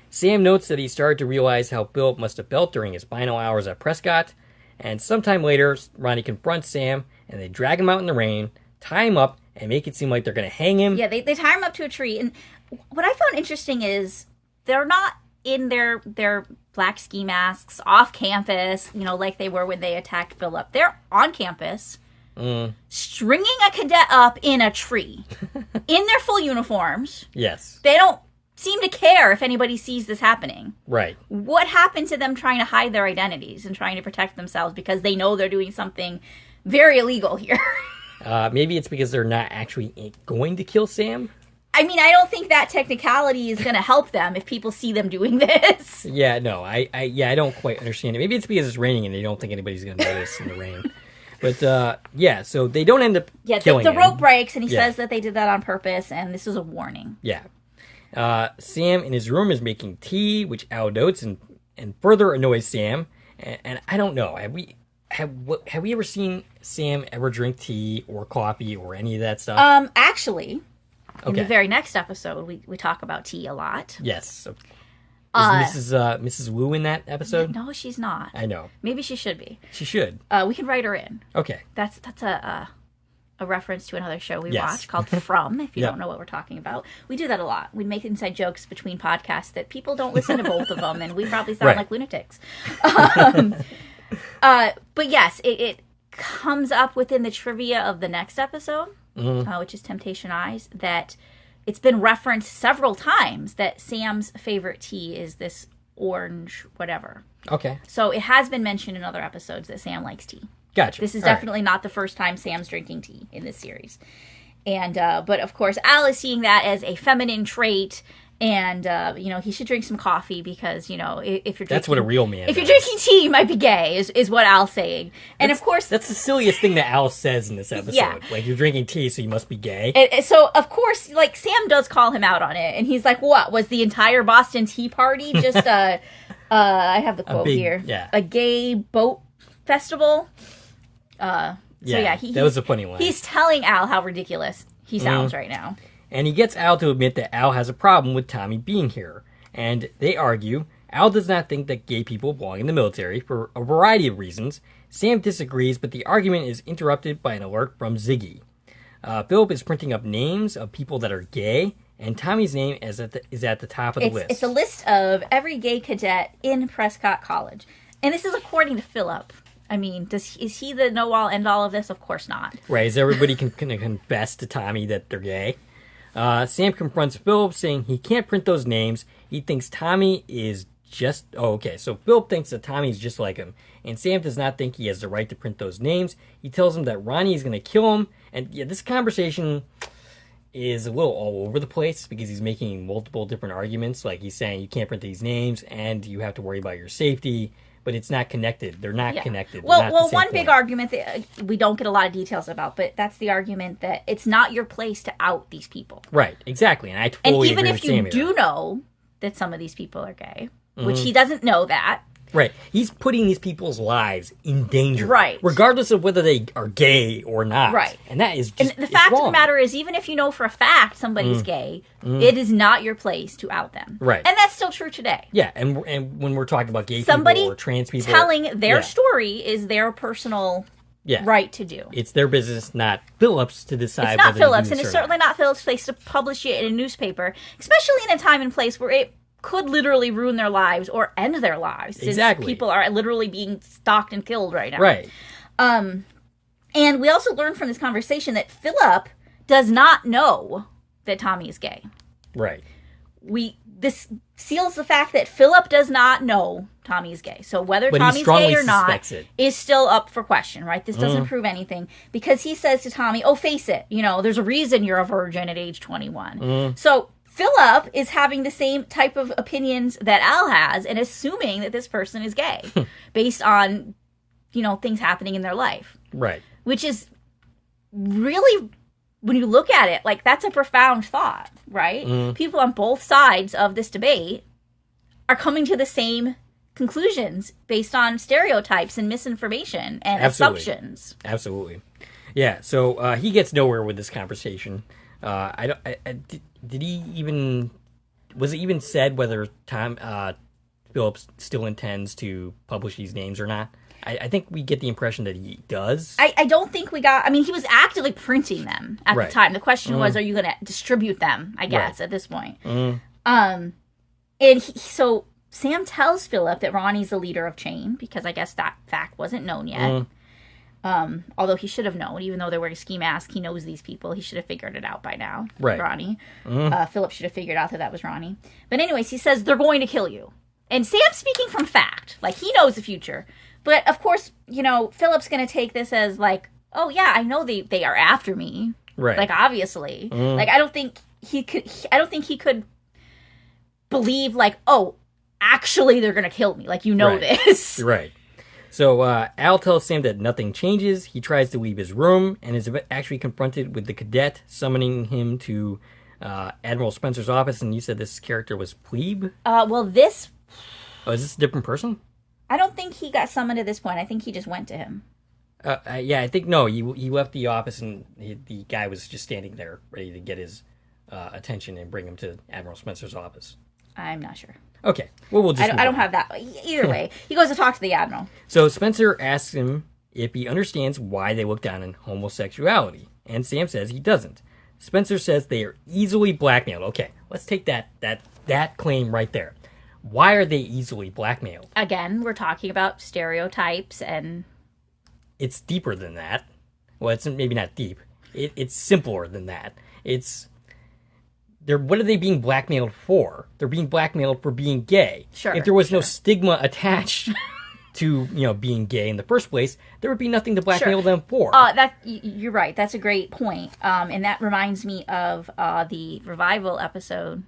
Sam notes that he started to realize how Philip must have felt during his final hours at Prescott, and sometime later, Ronnie confronts Sam, and they drag him out in the rain, tie him up, and make it seem like they're going to hang him. Yeah, they tie him up to a tree, and what I found interesting is they're not in their black ski masks off campus, like they were when they attacked Philip. They're on campus, stringing a cadet up in a tree, in their full uniforms. Yes. They don't seem to care if anybody sees this happening. Right. What happened to them trying to hide their identities and trying to protect themselves because they know they're doing something very illegal here? Maybe it's because they're not actually going to kill Sam. I mean, I don't think that technicality is going to help them if people see them doing this. Yeah, no, I don't quite understand it. Maybe it's because it's raining and they don't think anybody's going to notice in the rain. But, so they don't end up killing him. The rope breaks, and he says that they did that on purpose, and this is a warning. Yeah. Sam in his room is making tea, which Al notes and further annoys Sam. And I don't know, have we ever seen Sam ever drink tea or coffee or any of that stuff? Actually... In the very next episode, we talk about tea a lot. Yes. Is Mrs. Wu in that episode? No, she's not. I know. Maybe she should be. She should. We can write her in. Okay. That's a reference to another show we watch called From, if you don't know what we're talking about. We do that a lot. We make inside jokes between podcasts that people don't listen to both of them, and we probably sound like lunatics. But yes, it comes up within the trivia of the next episode. Which is Temptation Eyes, that it's been referenced several times that Sam's favorite tea is this orange whatever. Okay. So it has been mentioned in other episodes that Sam likes tea. Gotcha. This is definitely not the first time Sam's drinking tea in this series. And, but of course, Al is seeing that as a feminine trait. And, he should drink some coffee because, if you're drinking... That's what a real man If you're drinking tea, you might be gay, is what Al's saying. And of course... That's the silliest thing that Al says in this episode. Yeah. Like, you're drinking tea, so you must be gay. And so, of course, Sam does call him out on it. And he's like, what? Was the entire Boston Tea Party just I have the quote here. Yeah. A gay boat festival? That was a funny line. He's telling Al how ridiculous he sounds right now. And he gets Al to admit that Al has a problem with Tommy being here. And they argue. Al does not think that gay people belong in the military for a variety of reasons. Sam disagrees, but the argument is interrupted by an alert from Ziggy. Philip is printing up names of people that are gay, and Tommy's name is at the top of the list. It's a list of every gay cadet in Prescott College. And this is according to Philip. I mean, is he the know-all, end-all of this? Of course not. Right, is everybody can confess to Tommy that they're gay? Sam confronts Philip, saying he can't print those names. He thinks Tommy is just... Oh, okay. So Philip thinks that Tommy is just like him, and Sam does not think he has the right to print those names. He tells him that Ronnie is going to kill him, and yeah, this conversation is a little all over the place because he's making multiple different arguments. Like, he's saying you can't print these names, and you have to worry about your safety, but it's not connected. They're not connected. Well, one big argument that we don't get a lot of details about, but that's the argument that it's not your place to out these people. Right, exactly, and I totally agree with Sam. And even if you do know that some of these people are gay, which he doesn't know that. Right. He's putting these people's lives in danger. Right. Regardless of whether they are gay or not. Right. And that is just And the fact of the matter is, even if you know for a fact somebody's gay, it is not your place to out them. Right. And that's still true today. Yeah, and when we're talking about gay people or trans people... telling their story is their personal right to do. It's their business, not Phillips, to decide It's not whether Phillips, and it's certainly not Phillips' place to publish it in a newspaper, especially in a time and place where it could literally ruin their lives or end their lives. Exactly. People are literally being stalked and killed right now. Right. And we also learned from this conversation that Philip does not know that Tommy is gay. Right. This seals the fact that Philip does not know Tommy is gay. So whether Tommy's gay or not is still up for question, right? This doesn't prove anything because he says to Tommy, "Oh, face it, there's a reason you're a virgin at age 21." So Philip is having the same type of opinions that Al has and assuming that this person is gay based on, things happening in their life. Right. Which is really, when you look at it, like, that's a profound thought, right? People on both sides of this debate are coming to the same conclusions based on stereotypes and misinformation and assumptions. Absolutely. Yeah, so he gets nowhere with this conversation. Did he even... Was it even said whether Phillips still intends to publish these names or not? I think we get the impression that he does. I don't think we got... I mean, he was actively printing them at the time. The question was, are you going to distribute them, I guess, at this point. And so Sam tells Philip that Ronnie's the leader of Chain, because I guess that fact wasn't known yet. Although he should have known, even though they're wearing ski masks, he knows these people. He should have figured it out by now. Right. Ronnie. Philip should have figured out that was Ronnie. But anyways, he says, they're going to kill you. And Sam's speaking from fact. Like, he knows the future. But, of course, Philip's going to take this as, like, oh, yeah, I know they are after me. Right. Like, obviously. Like, I don't think he could believe, like, oh, actually they're going to kill me. Like, this. Right. So Al tells Sam that nothing changes. He tries to leave his room and is actually confronted with the cadet summoning him to Admiral Spencer's office. And you said this character was Plebe? Well, this... Oh, is this a different person? I don't think he got summoned at this point. I think he just went to him. Yeah, I think, no, he left the office and the guy was just standing there ready to get his attention and bring him to Admiral Spencer's office. I'm not sure. Okay. Well, we'll just... I don't have that. Either way, he goes to talk to the Admiral. So Spencer asks him if he understands why they look down on homosexuality, and Sam says he doesn't. Spencer says they are easily blackmailed. Okay, let's take that claim right there. Why are they easily blackmailed? Again, we're talking about stereotypes and... It's deeper than that. Well, it's maybe not deep. It's simpler than that. What are they being blackmailed for? They're being blackmailed for being gay. Sure. If there was no stigma attached to being gay in the first place, there would be nothing to blackmail them for. You're right. That's a great point. And that reminds me of the Revival episode.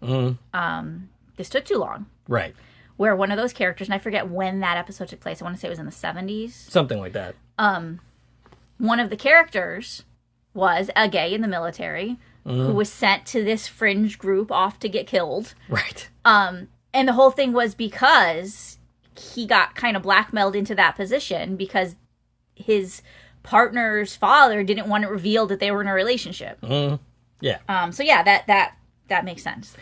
This took too long. Right. Where one of those characters, and I forget when that episode took place. I want to say it was in the 70s. Something like that. One of the characters was a gay in the military who was sent to this fringe group off to get killed. Right. And the whole thing was because he got kind of blackmailed into that position because his partner's father didn't want it revealed that they were in a relationship. Yeah. So yeah, that makes sense.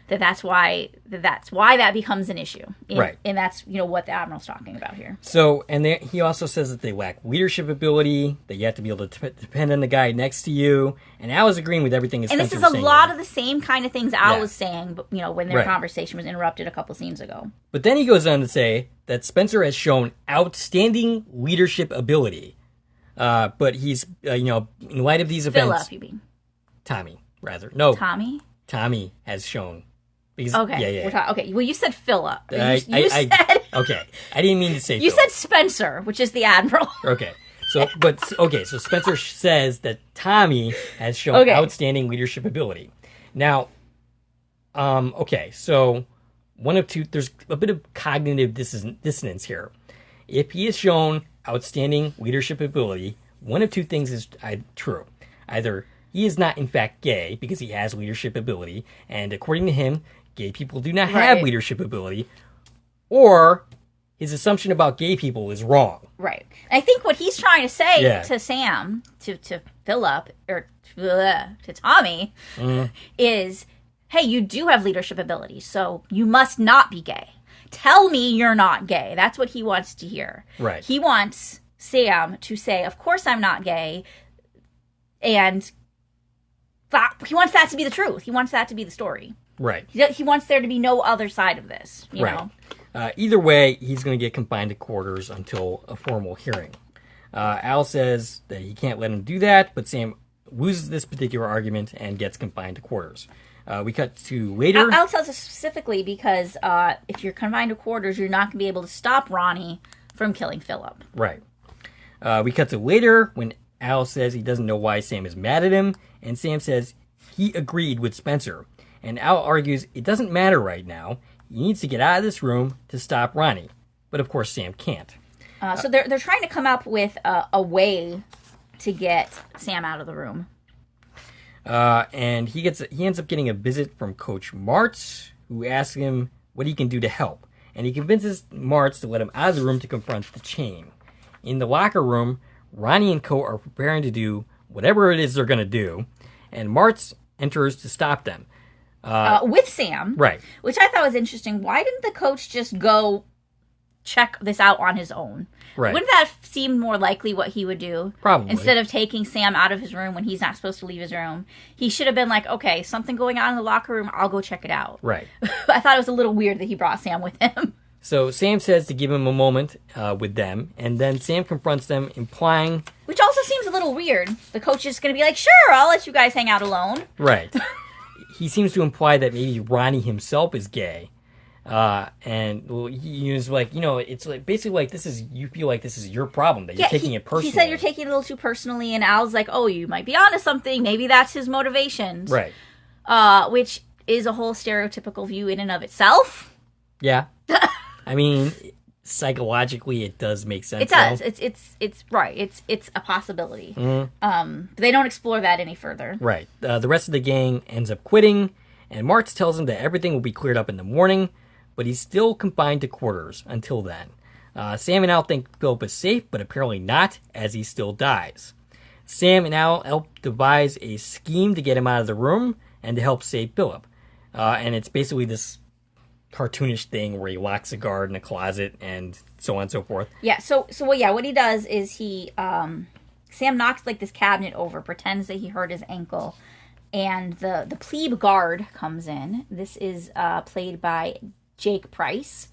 That's why that becomes an issue. Right. And that's, what the Admiral's talking about here. So, and he also says that they lack leadership ability, that you have to be able to depend on the guy next to you, and Al is agreeing with everything Spencer was saying. And this is a lot of the same kind of things Al was saying, when their conversation was interrupted a couple scenes ago. But then he goes on to say that Spencer has shown outstanding leadership ability. But he's, in light of these events... Philip, you mean? Tommy. rather. No. Tommy? Tommy has shown. Because, okay. Yeah. Okay. Well, you said Philip. You said... Okay. I didn't mean to say You Philip. said Spencer, which is the Admiral. Okay. So Spencer says that Tommy has shown outstanding leadership ability. Now, so one of two, there's a bit of cognitive dissonance here. If he has shown outstanding leadership ability, one of two things is true. Either he is not in fact gay because he has leadership ability, and according to him, gay people do not have leadership ability, or his assumption about gay people is wrong. Right. I think what he's trying to say to Sam, to Philip, or to Tommy, is, hey, you do have leadership ability, so you must not be gay. Tell me you're not gay. That's what he wants to hear. Right. He wants Sam to say, of course I'm not gay, and he wants that to be the truth. He wants that to be the story. Right. He wants there to be no other side of this, you know? Either way, he's going to get confined to quarters until a formal hearing. Al says that he can't let him do that, but Sam loses this particular argument and gets confined to quarters. We cut to later. Al tells us specifically because if you're confined to quarters, you're not going to be able to stop Ronnie from killing Philip. Right. We cut to later when Al says he doesn't know why Sam is mad at him, and Sam says he agreed with Spencer. And Al argues it doesn't matter right now. He needs to get out of this room to stop Ronnie. But of course, Sam can't. So they're trying to come up with a way to get Sam out of the room. And he ends up getting a visit from Coach Martz, who asks him what he can do to help. And he convinces Martz to let him out of the room to confront the chain. In the locker room, Ronnie and Co. are preparing to do whatever it is they're going to do, and Martz enters to stop them. With Sam. Right. Which I thought was interesting. Why didn't the coach just go check this out on his own? Right. Wouldn't that seem more likely what he would do? Probably. Instead of taking Sam out of his room when he's not supposed to leave his room. He should have been like, okay, something going on in the locker room, I'll go check it out. Right. I thought it was a little weird that he brought Sam with him. So Sam says to give him a moment with them, and then Sam confronts them, implying... Which also seems a little weird. The coach is going to be like, sure, I'll let you guys hang out alone. Right. He seems to imply that maybe Ronnie himself is gay. And he was like, it's like basically like you feel like this is your problem, that you're taking it personally. He said you're taking it a little too personally, and Al's like, oh, you might be onto something. Maybe that's his motivations. Right. Which is a whole stereotypical view in and of itself. Yeah. I mean, psychologically, it does make sense. It does. Though. It's right. It's a possibility. Mm-hmm. But they don't explore that any further. Right. The rest of the gang ends up quitting, and Martz tells him that everything will be cleared up in the morning, but he's still confined to quarters until then. Sam and Al think Philip is safe, but apparently not, as he still dies. Sam and Al help devise a scheme to get him out of the room and to help save Philip. And it's basically this cartoonish thing where he locks a guard in a closet and so on and so forth. Yeah, so what he does is Sam knocks like this cabinet over, pretends that he hurt his ankle, and the plebe guard comes in. This is played by Jake Price,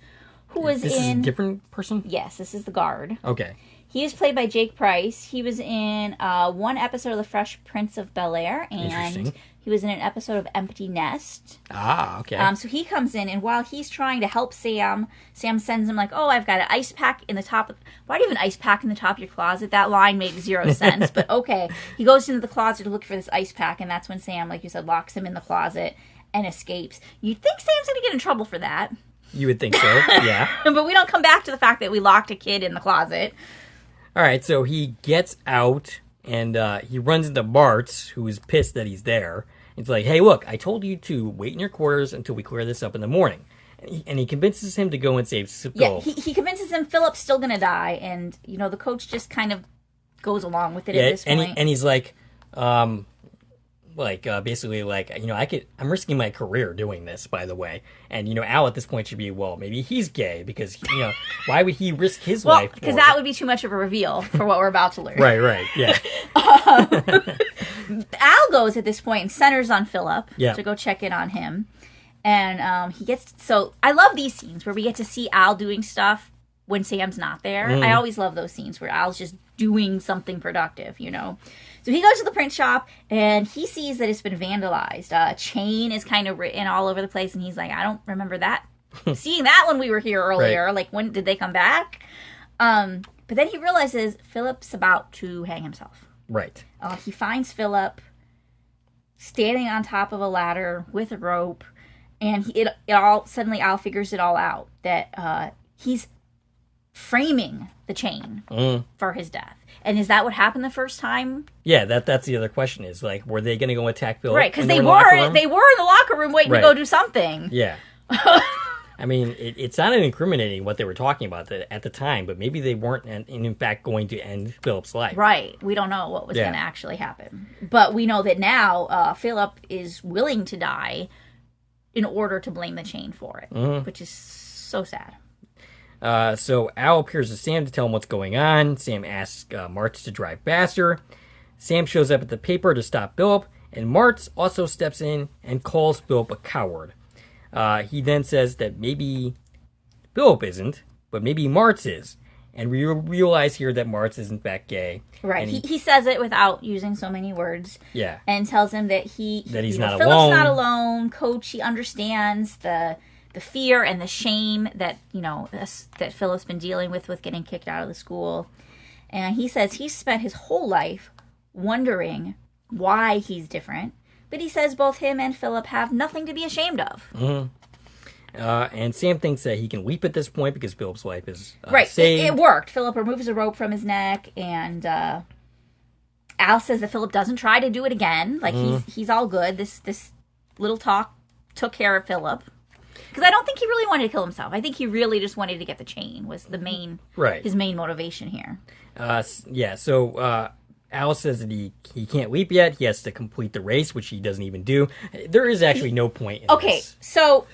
who is This is a different person? Yes, this is the guard. Okay. He is played by Jake Price. He was in one episode of The Fresh Prince of Bel-Air, and he was in an episode of Empty Nest. Ah, okay. So he comes in, and while he's trying to help Sam sends him like, oh, I've got an ice pack in the top. Why do you have an ice pack in the top of your closet? That line makes zero sense, but okay. He goes into the closet to look for this ice pack, and that's when Sam, like you said, locks him in the closet and escapes. You'd think Sam's going to get in trouble for that. You would think so, yeah. But we don't come back to the fact that we locked a kid in the closet. All right, so he gets out, and he runs into Martz, who is pissed that he's there. It's like, hey, look, I told you to wait in your quarters until we clear this up in the morning. And he convinces him to go and save Philip. Yeah, he convinces him Philip's still going to die, and, the coach just kind of goes along with it at this point. And he's like, basically, I'm risking my career doing this, by the way. And, Al at this point should be, well, maybe he's gay, because, why would he risk his life for because that would be too much of a reveal for what we're about to learn. Right, yeah. Al goes at this point and centers on Philip to go check in on him. And so I love these scenes where we get to see Al doing stuff when Sam's not there. I always love those scenes where Al's just doing something productive, you know. So he goes to the print shop, and he sees that it's been vandalized. Chain is kind of written all over the place, and he's like, I don't remember that. Seeing that when we were here earlier. Right. Like, when did they come back? But then he realizes Philip's about to hang himself. Right. He finds Philip standing on top of a ladder with a rope, and suddenly Al figures it all out, that he's framing the chain for his death. And is that what happened the first time? Yeah, that's the other question is, like, were they going to go attack Philip? Right, because they were in the locker room waiting to go do something. Yeah. I mean, it sounded incriminating what they were talking about at the time, but maybe they weren't, in fact, going to end Philip's life. Right. We don't know what was going to actually happen. But we know that now Philip is willing to die in order to blame the chain for it, which is so sad. So Al appears to Sam to tell him what's going on. Sam asks Martz to drive faster. Sam shows up at the paper to stop Philip, and Martz also steps in and calls Philip a coward. He then says that maybe Philip isn't, but maybe Martz is. And we realize here that Martz is in fact gay. Right. He says it without using so many words. Yeah. And tells him that he's not alone. Philip's not alone. Coach, he understands the fear and the shame that, that Philip's been dealing with getting kicked out of the school. And he says he's spent his whole life wondering why he's different. But he says both him and Philip have nothing to be ashamed of. And Sam thinks that he can leap at this point because Philip's life is right. saved. It worked. Philip removes a rope from his neck, and Al says that Philip doesn't try to do it again. Like he's all good. This little talk took care of Philip. Because I don't think he really wanted to kill himself. I think he really just wanted to get the chain. Was the main his main motivation here. So Al says that he can't leap yet. He has to complete the race, which he doesn't even do. There is actually no point in this. So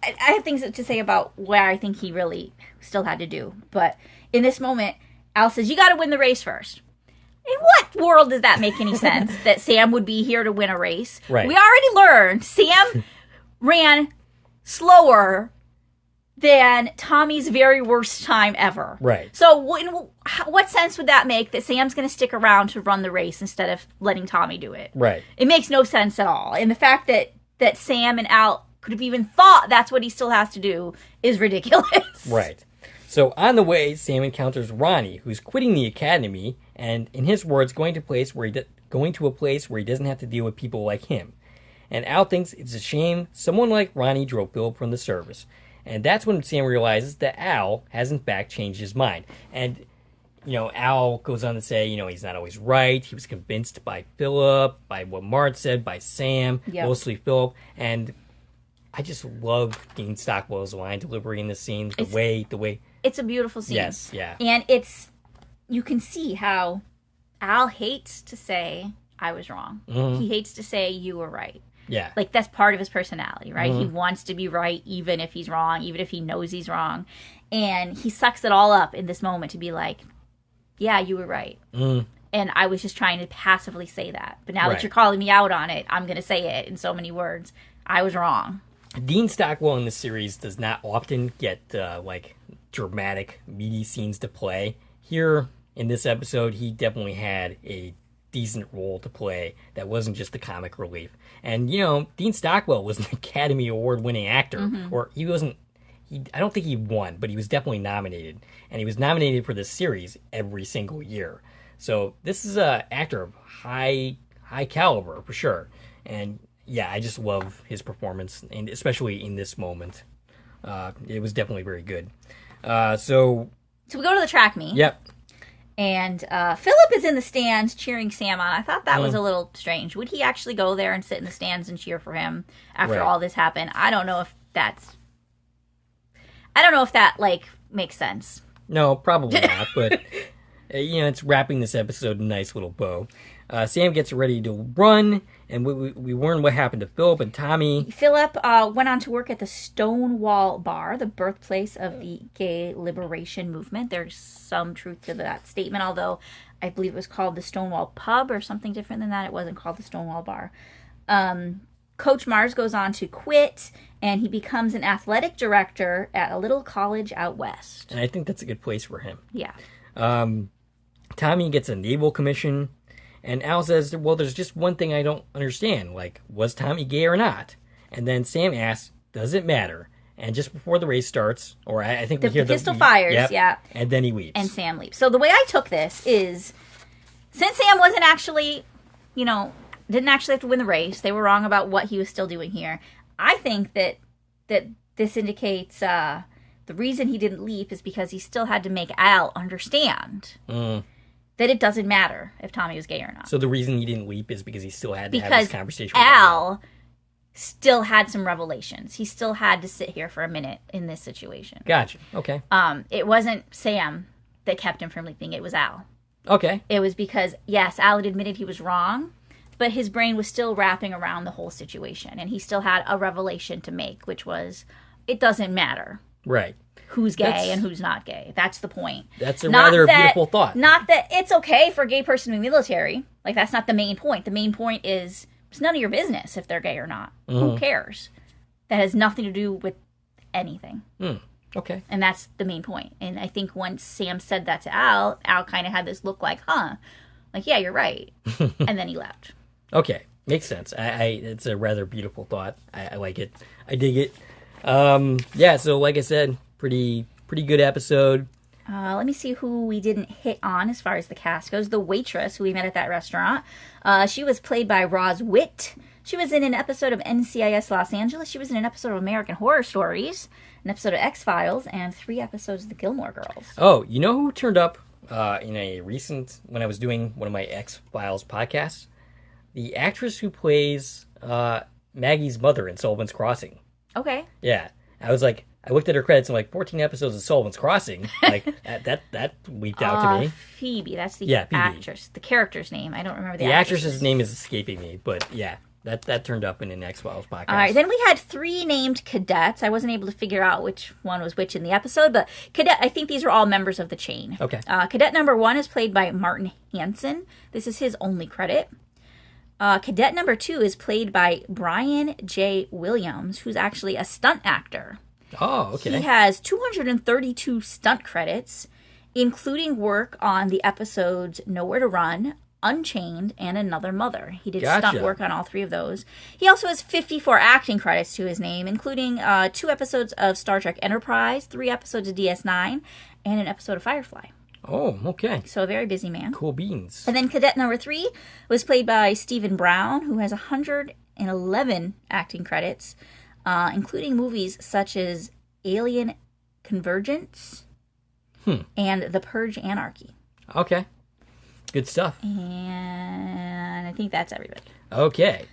I have things to say about what I think he really still had to do. But in this moment, Al says, you got to win the race first. In what world does that make any sense? That Sam would be here to win a race? Right. We already learned Sam ran slower than Tommy's very worst time ever. Right. So what sense would that make that Sam's going to stick around to run the race instead of letting Tommy do it? Right. It makes no sense at all. And the fact that Sam and Al could have even thought that's what he still has to do is ridiculous. Right. So on the way, Sam encounters Ronnie, who's quitting the academy, and in his words, going to a place where he doesn't have to deal with people like him. And Al thinks it's a shame someone like Ronnie drove Philip from the service. And that's when Sam realizes that Al has in fact changed his mind. And, Al goes on to say, he's not always right. He was convinced by Philip, by what Martz said, by Sam, mostly Philip. And I just love Dean Stockwell's line delivery in this scene. The way. It's a beautiful scene. Yes, yeah. And you can see how Al hates to say, I was wrong. Mm-hmm. He hates to say, you were right. Yeah. Like, that's part of his personality, right? Mm-hmm. He wants to be right even if he's wrong, even if he knows he's wrong. And he sucks it all up in this moment to be like, yeah, you were right. Mm. And I was just trying to passively say that. But now that you're calling me out on it, I'm going to say it in so many words. I was wrong. Dean Stockwell in this series does not often get, dramatic, meaty scenes to play. Here, in this episode, he definitely had a decent role to play that wasn't just the comic relief. And, Dean Stockwell was an Academy Award-winning actor. Mm-hmm. Or I don't think he won, but he was definitely nominated. And he was nominated for this series every single year. So this is an actor of high caliber, for sure. And, yeah, I just love his performance, and especially in this moment. It was definitely very good. So we go to the track meet. Yep. And Philip is in the stands cheering Sam on. I thought that was a little strange. Would he actually go there and sit in the stands and cheer for him after all this happened? I don't know if that makes sense. No, probably not. But it's wrapping this episode in a nice little bow. Sam gets ready to run, and we learn what happened to Philip and Tommy. Philip went on to work at the Stonewall Bar, the birthplace of the gay liberation movement. There's some truth to that statement, although I believe it was called the Stonewall Pub or something different than that. It wasn't called the Stonewall Bar. Coach Mars goes on to quit, and he becomes an athletic director at a little college out west. And I think that's a good place for him. Yeah. Tommy gets a naval commission, and Al says, well, there's just one thing I don't understand. Like, was Tommy gay or not? And then Sam asks, does it matter? And just before the race starts, or I think we hear the pistol fires, yep, yeah. And then he leaves. And Sam leaves. So the way I took this is, since Sam wasn't actually, didn't actually have to win the race, they were wrong about what he was still doing here. I think that this indicates the reason he didn't leap is because he still had to make Al understand that it doesn't matter if Tommy was gay or not. So the reason he didn't leap is because he still had to have this conversation with Al. Al still had some revelations. He still had to sit here for a minute in this situation. Gotcha. Okay. It wasn't Sam that kept him from leaping. It was Al. Okay. It was because, yes, Al had admitted he was wrong, but his brain was still wrapping around the whole situation, and he still had a revelation to make, which was, it doesn't matter. Right. Who's gay and who's not gay. That's the point. That's a rather beautiful thought. Not that it's okay for a gay person in the military. Like, that's not the main point. The main point is, it's none of your business if they're gay or not. Who cares? That has nothing to do with anything. Okay. And that's the main point. And I think once Sam said that to Al, Al kind of had this look like, like, yeah, you're right. And then he left. Okay. Makes sense. It's a rather beautiful thought. I like it. I dig it. Yeah, so like I said, pretty good episode. Let me see who we didn't hit on as far as the cast goes. The waitress who we met at that restaurant. She was played by Roz Witt. She was in an episode of NCIS Los Angeles. She was in an episode of American Horror Stories, an episode of X-Files, and 3 episodes of The Gilmore Girls. Oh, you know who turned up in a recent, when I was doing one of my X-Files podcasts? The actress who plays Maggie's mother in Sullivan's Crossing. Okay. Yeah. I was like, I looked at her credits and 14 episodes of Sullivan's Crossing. Like, that leaped out to me. Phoebe, that's the actress. The character's name. I don't remember the actress's name is escaping me, but yeah. That turned up in an X-Files podcast. All right, then we had 3 named cadets. I wasn't able to figure out which one was which in the episode, but cadet, I think these are all members of the chain. Okay. Cadet number 1 is played by Martin Hansen. This is his only credit. Cadet number 2 is played by Brian J. Williams, who's actually a stunt actor. Oh, okay. He has 232 stunt credits, including work on the episodes Nowhere to Run, Unchained, and Another Mother. He did stunt work on all 3 of those. He also has 54 acting credits to his name, including 2 episodes of Star Trek Enterprise, 3 episodes of DS9, and an episode of Firefly. Oh, okay. So a very busy man. Cool beans. And then cadet number 3 was played by Stephen Brown, who has 111 acting credits, including movies such as Alien Convergence and The Purge Anarchy. Okay. Good stuff. And I think that's everybody. Okay.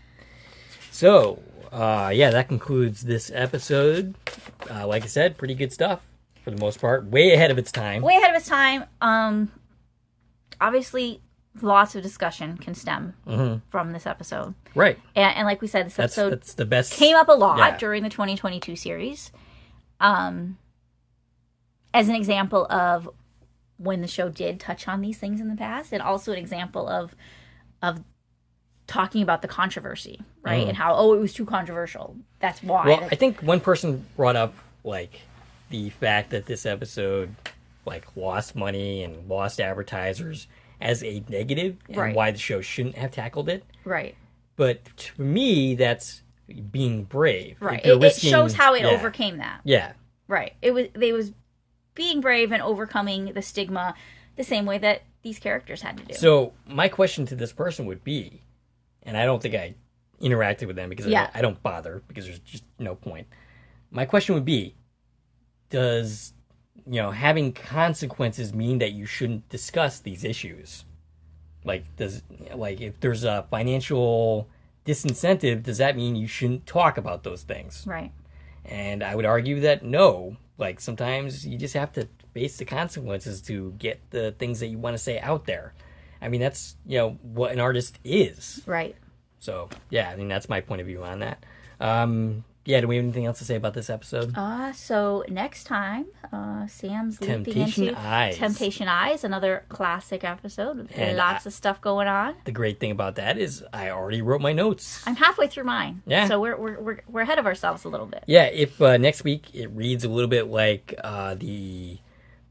So, that concludes this episode. Like I said, pretty good stuff for the most part. Way ahead of its time. Way ahead of its time. Obviously, lots of discussion can stem from this episode. Right. And like we said, this episode that's the best. Came up a lot during the 2022 series. As an example of when the show did touch on these things in the past, and also an example of talking about the controversy, right? And how, it was too controversial. That's why. Well, I think one person brought up, the fact that this episode, lost money and lost advertisers as a negative, and why the show shouldn't have tackled it. Right. But to me, that's being brave. Right. It shows how it overcame that. Yeah. Right. It was being brave and overcoming the stigma the same way that these characters had to do. So my question to this person would be, and I don't think I interacted with them because I don't bother because there's just no point. My question would be, does having consequences mean that you shouldn't discuss these issues? If there's a financial disincentive, does that mean you shouldn't talk about those things? Right. And I would argue that no. Sometimes you just have to face the consequences to get the things that you want to say out there. I mean, that's, what an artist is. Right. So, yeah, that's my point of view on that. Do we have anything else to say about this episode? So next time, Sam's leaping into Eyes. Temptation Eyes, another classic episode. Lots of stuff going on. The great thing about that is I already wrote my notes. I'm halfway through mine. Yeah. So we're ahead of ourselves a little bit. Yeah, if next week it reads a little bit like the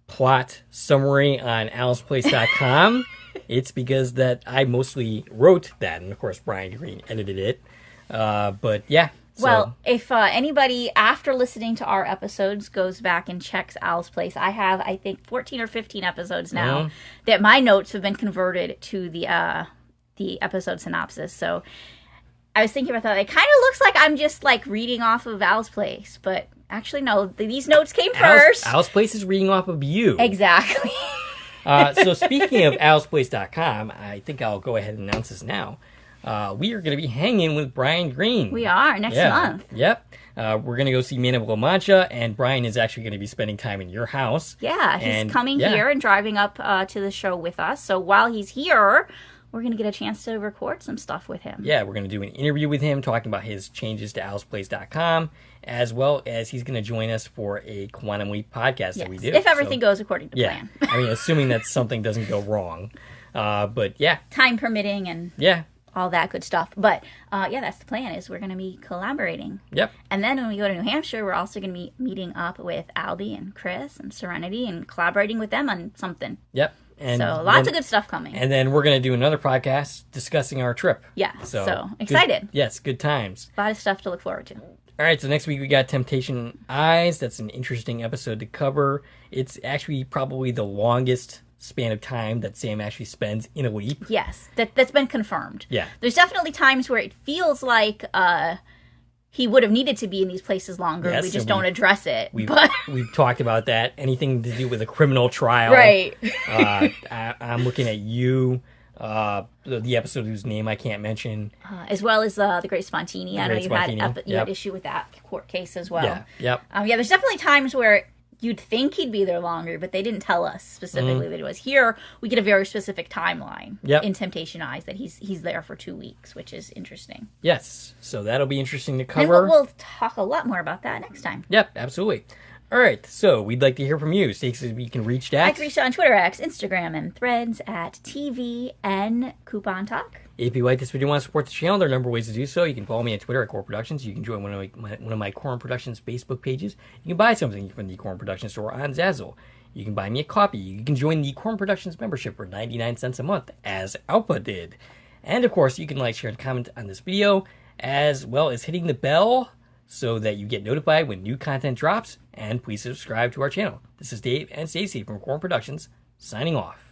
plot summary on Allen'sPlace.com, it's because that I mostly wrote that, and of course Brian Green edited it. But yeah. So. Well, if anybody after listening to our episodes goes back and checks Al's Place, I have, I think, 14 or 15 episodes now that my notes have been converted to the episode synopsis. So I was thinking about that. It kind of looks like I'm just like reading off of Al's Place, but actually no, these notes came first. Al's Place is reading off of you. Exactly. So speaking of Allen'sPlace.com, I think I'll go ahead and announce this now. We are going to be hanging with Brian Green. We are, next month. Yep. We're going to go see Man of La Mancha, and Brian is actually going to be spending time in your house. Yeah, he's coming here and driving up to the show with us. So while he's here, we're going to get a chance to record some stuff with him. Yeah, we're going to do an interview with him talking about his changes to Allen'sPlace.com, as well as he's going to join us for a Quantum Leap podcast that we do. If everything goes according to plan. I mean, assuming that something doesn't go wrong. But yeah. Time permitting and... Yeah. All that good stuff. But, that's the plan, is we're going to be collaborating. Yep. And then when we go to New Hampshire, we're also going to be meeting up with Albie and Chris and Serenity and collaborating with them on something. Yep. And so lots of good stuff coming. And then we're going to do another podcast discussing our trip. Yeah. So excited. Yes, good times. A lot of stuff to look forward to. All right, so next week we got Temptation Eyes. That's an interesting episode to cover. It's actually probably the longest span of time that Sam actually spends in a leap. Yes, that's been confirmed. Yeah. There's definitely times where it feels like he would have needed to be in these places longer. Yes, we just don't address it. We've talked about that. Anything to do with a criminal trial. Right. I'm looking at you. The episode whose name I can't mention. As well as the Great Spontini. I know you had issue with that court case as well. Yeah, yep. There's definitely times where you'd think he'd be there longer, but they didn't tell us specifically that it was. Here, we get a very specific timeline in Temptation Eyes that he's there for 2 weeks, which is interesting. Yes, so that'll be interesting to cover. And we'll talk a lot more about that next time. Yep, absolutely. All right, so we'd like to hear from you. Stacie, you can reach that. I can reach out on Twitter, X, Instagram, and Threads at TVN Coupon Talk. If you like this video and want to support the channel, there are a number of ways to do so. You can follow me on Twitter at Core Productions. You can join one of my Core Productions Facebook pages. You can buy something from the Core Productions store on Zazzle. You can buy me a copy. You can join the Core Productions membership for 99 cents a month, as Alpha did. And of course, you can like, share, and comment on this video, as well as hitting the bell so that you get notified when new content drops. And please subscribe to our channel. This is Dave and Stacie from Core Productions, signing off.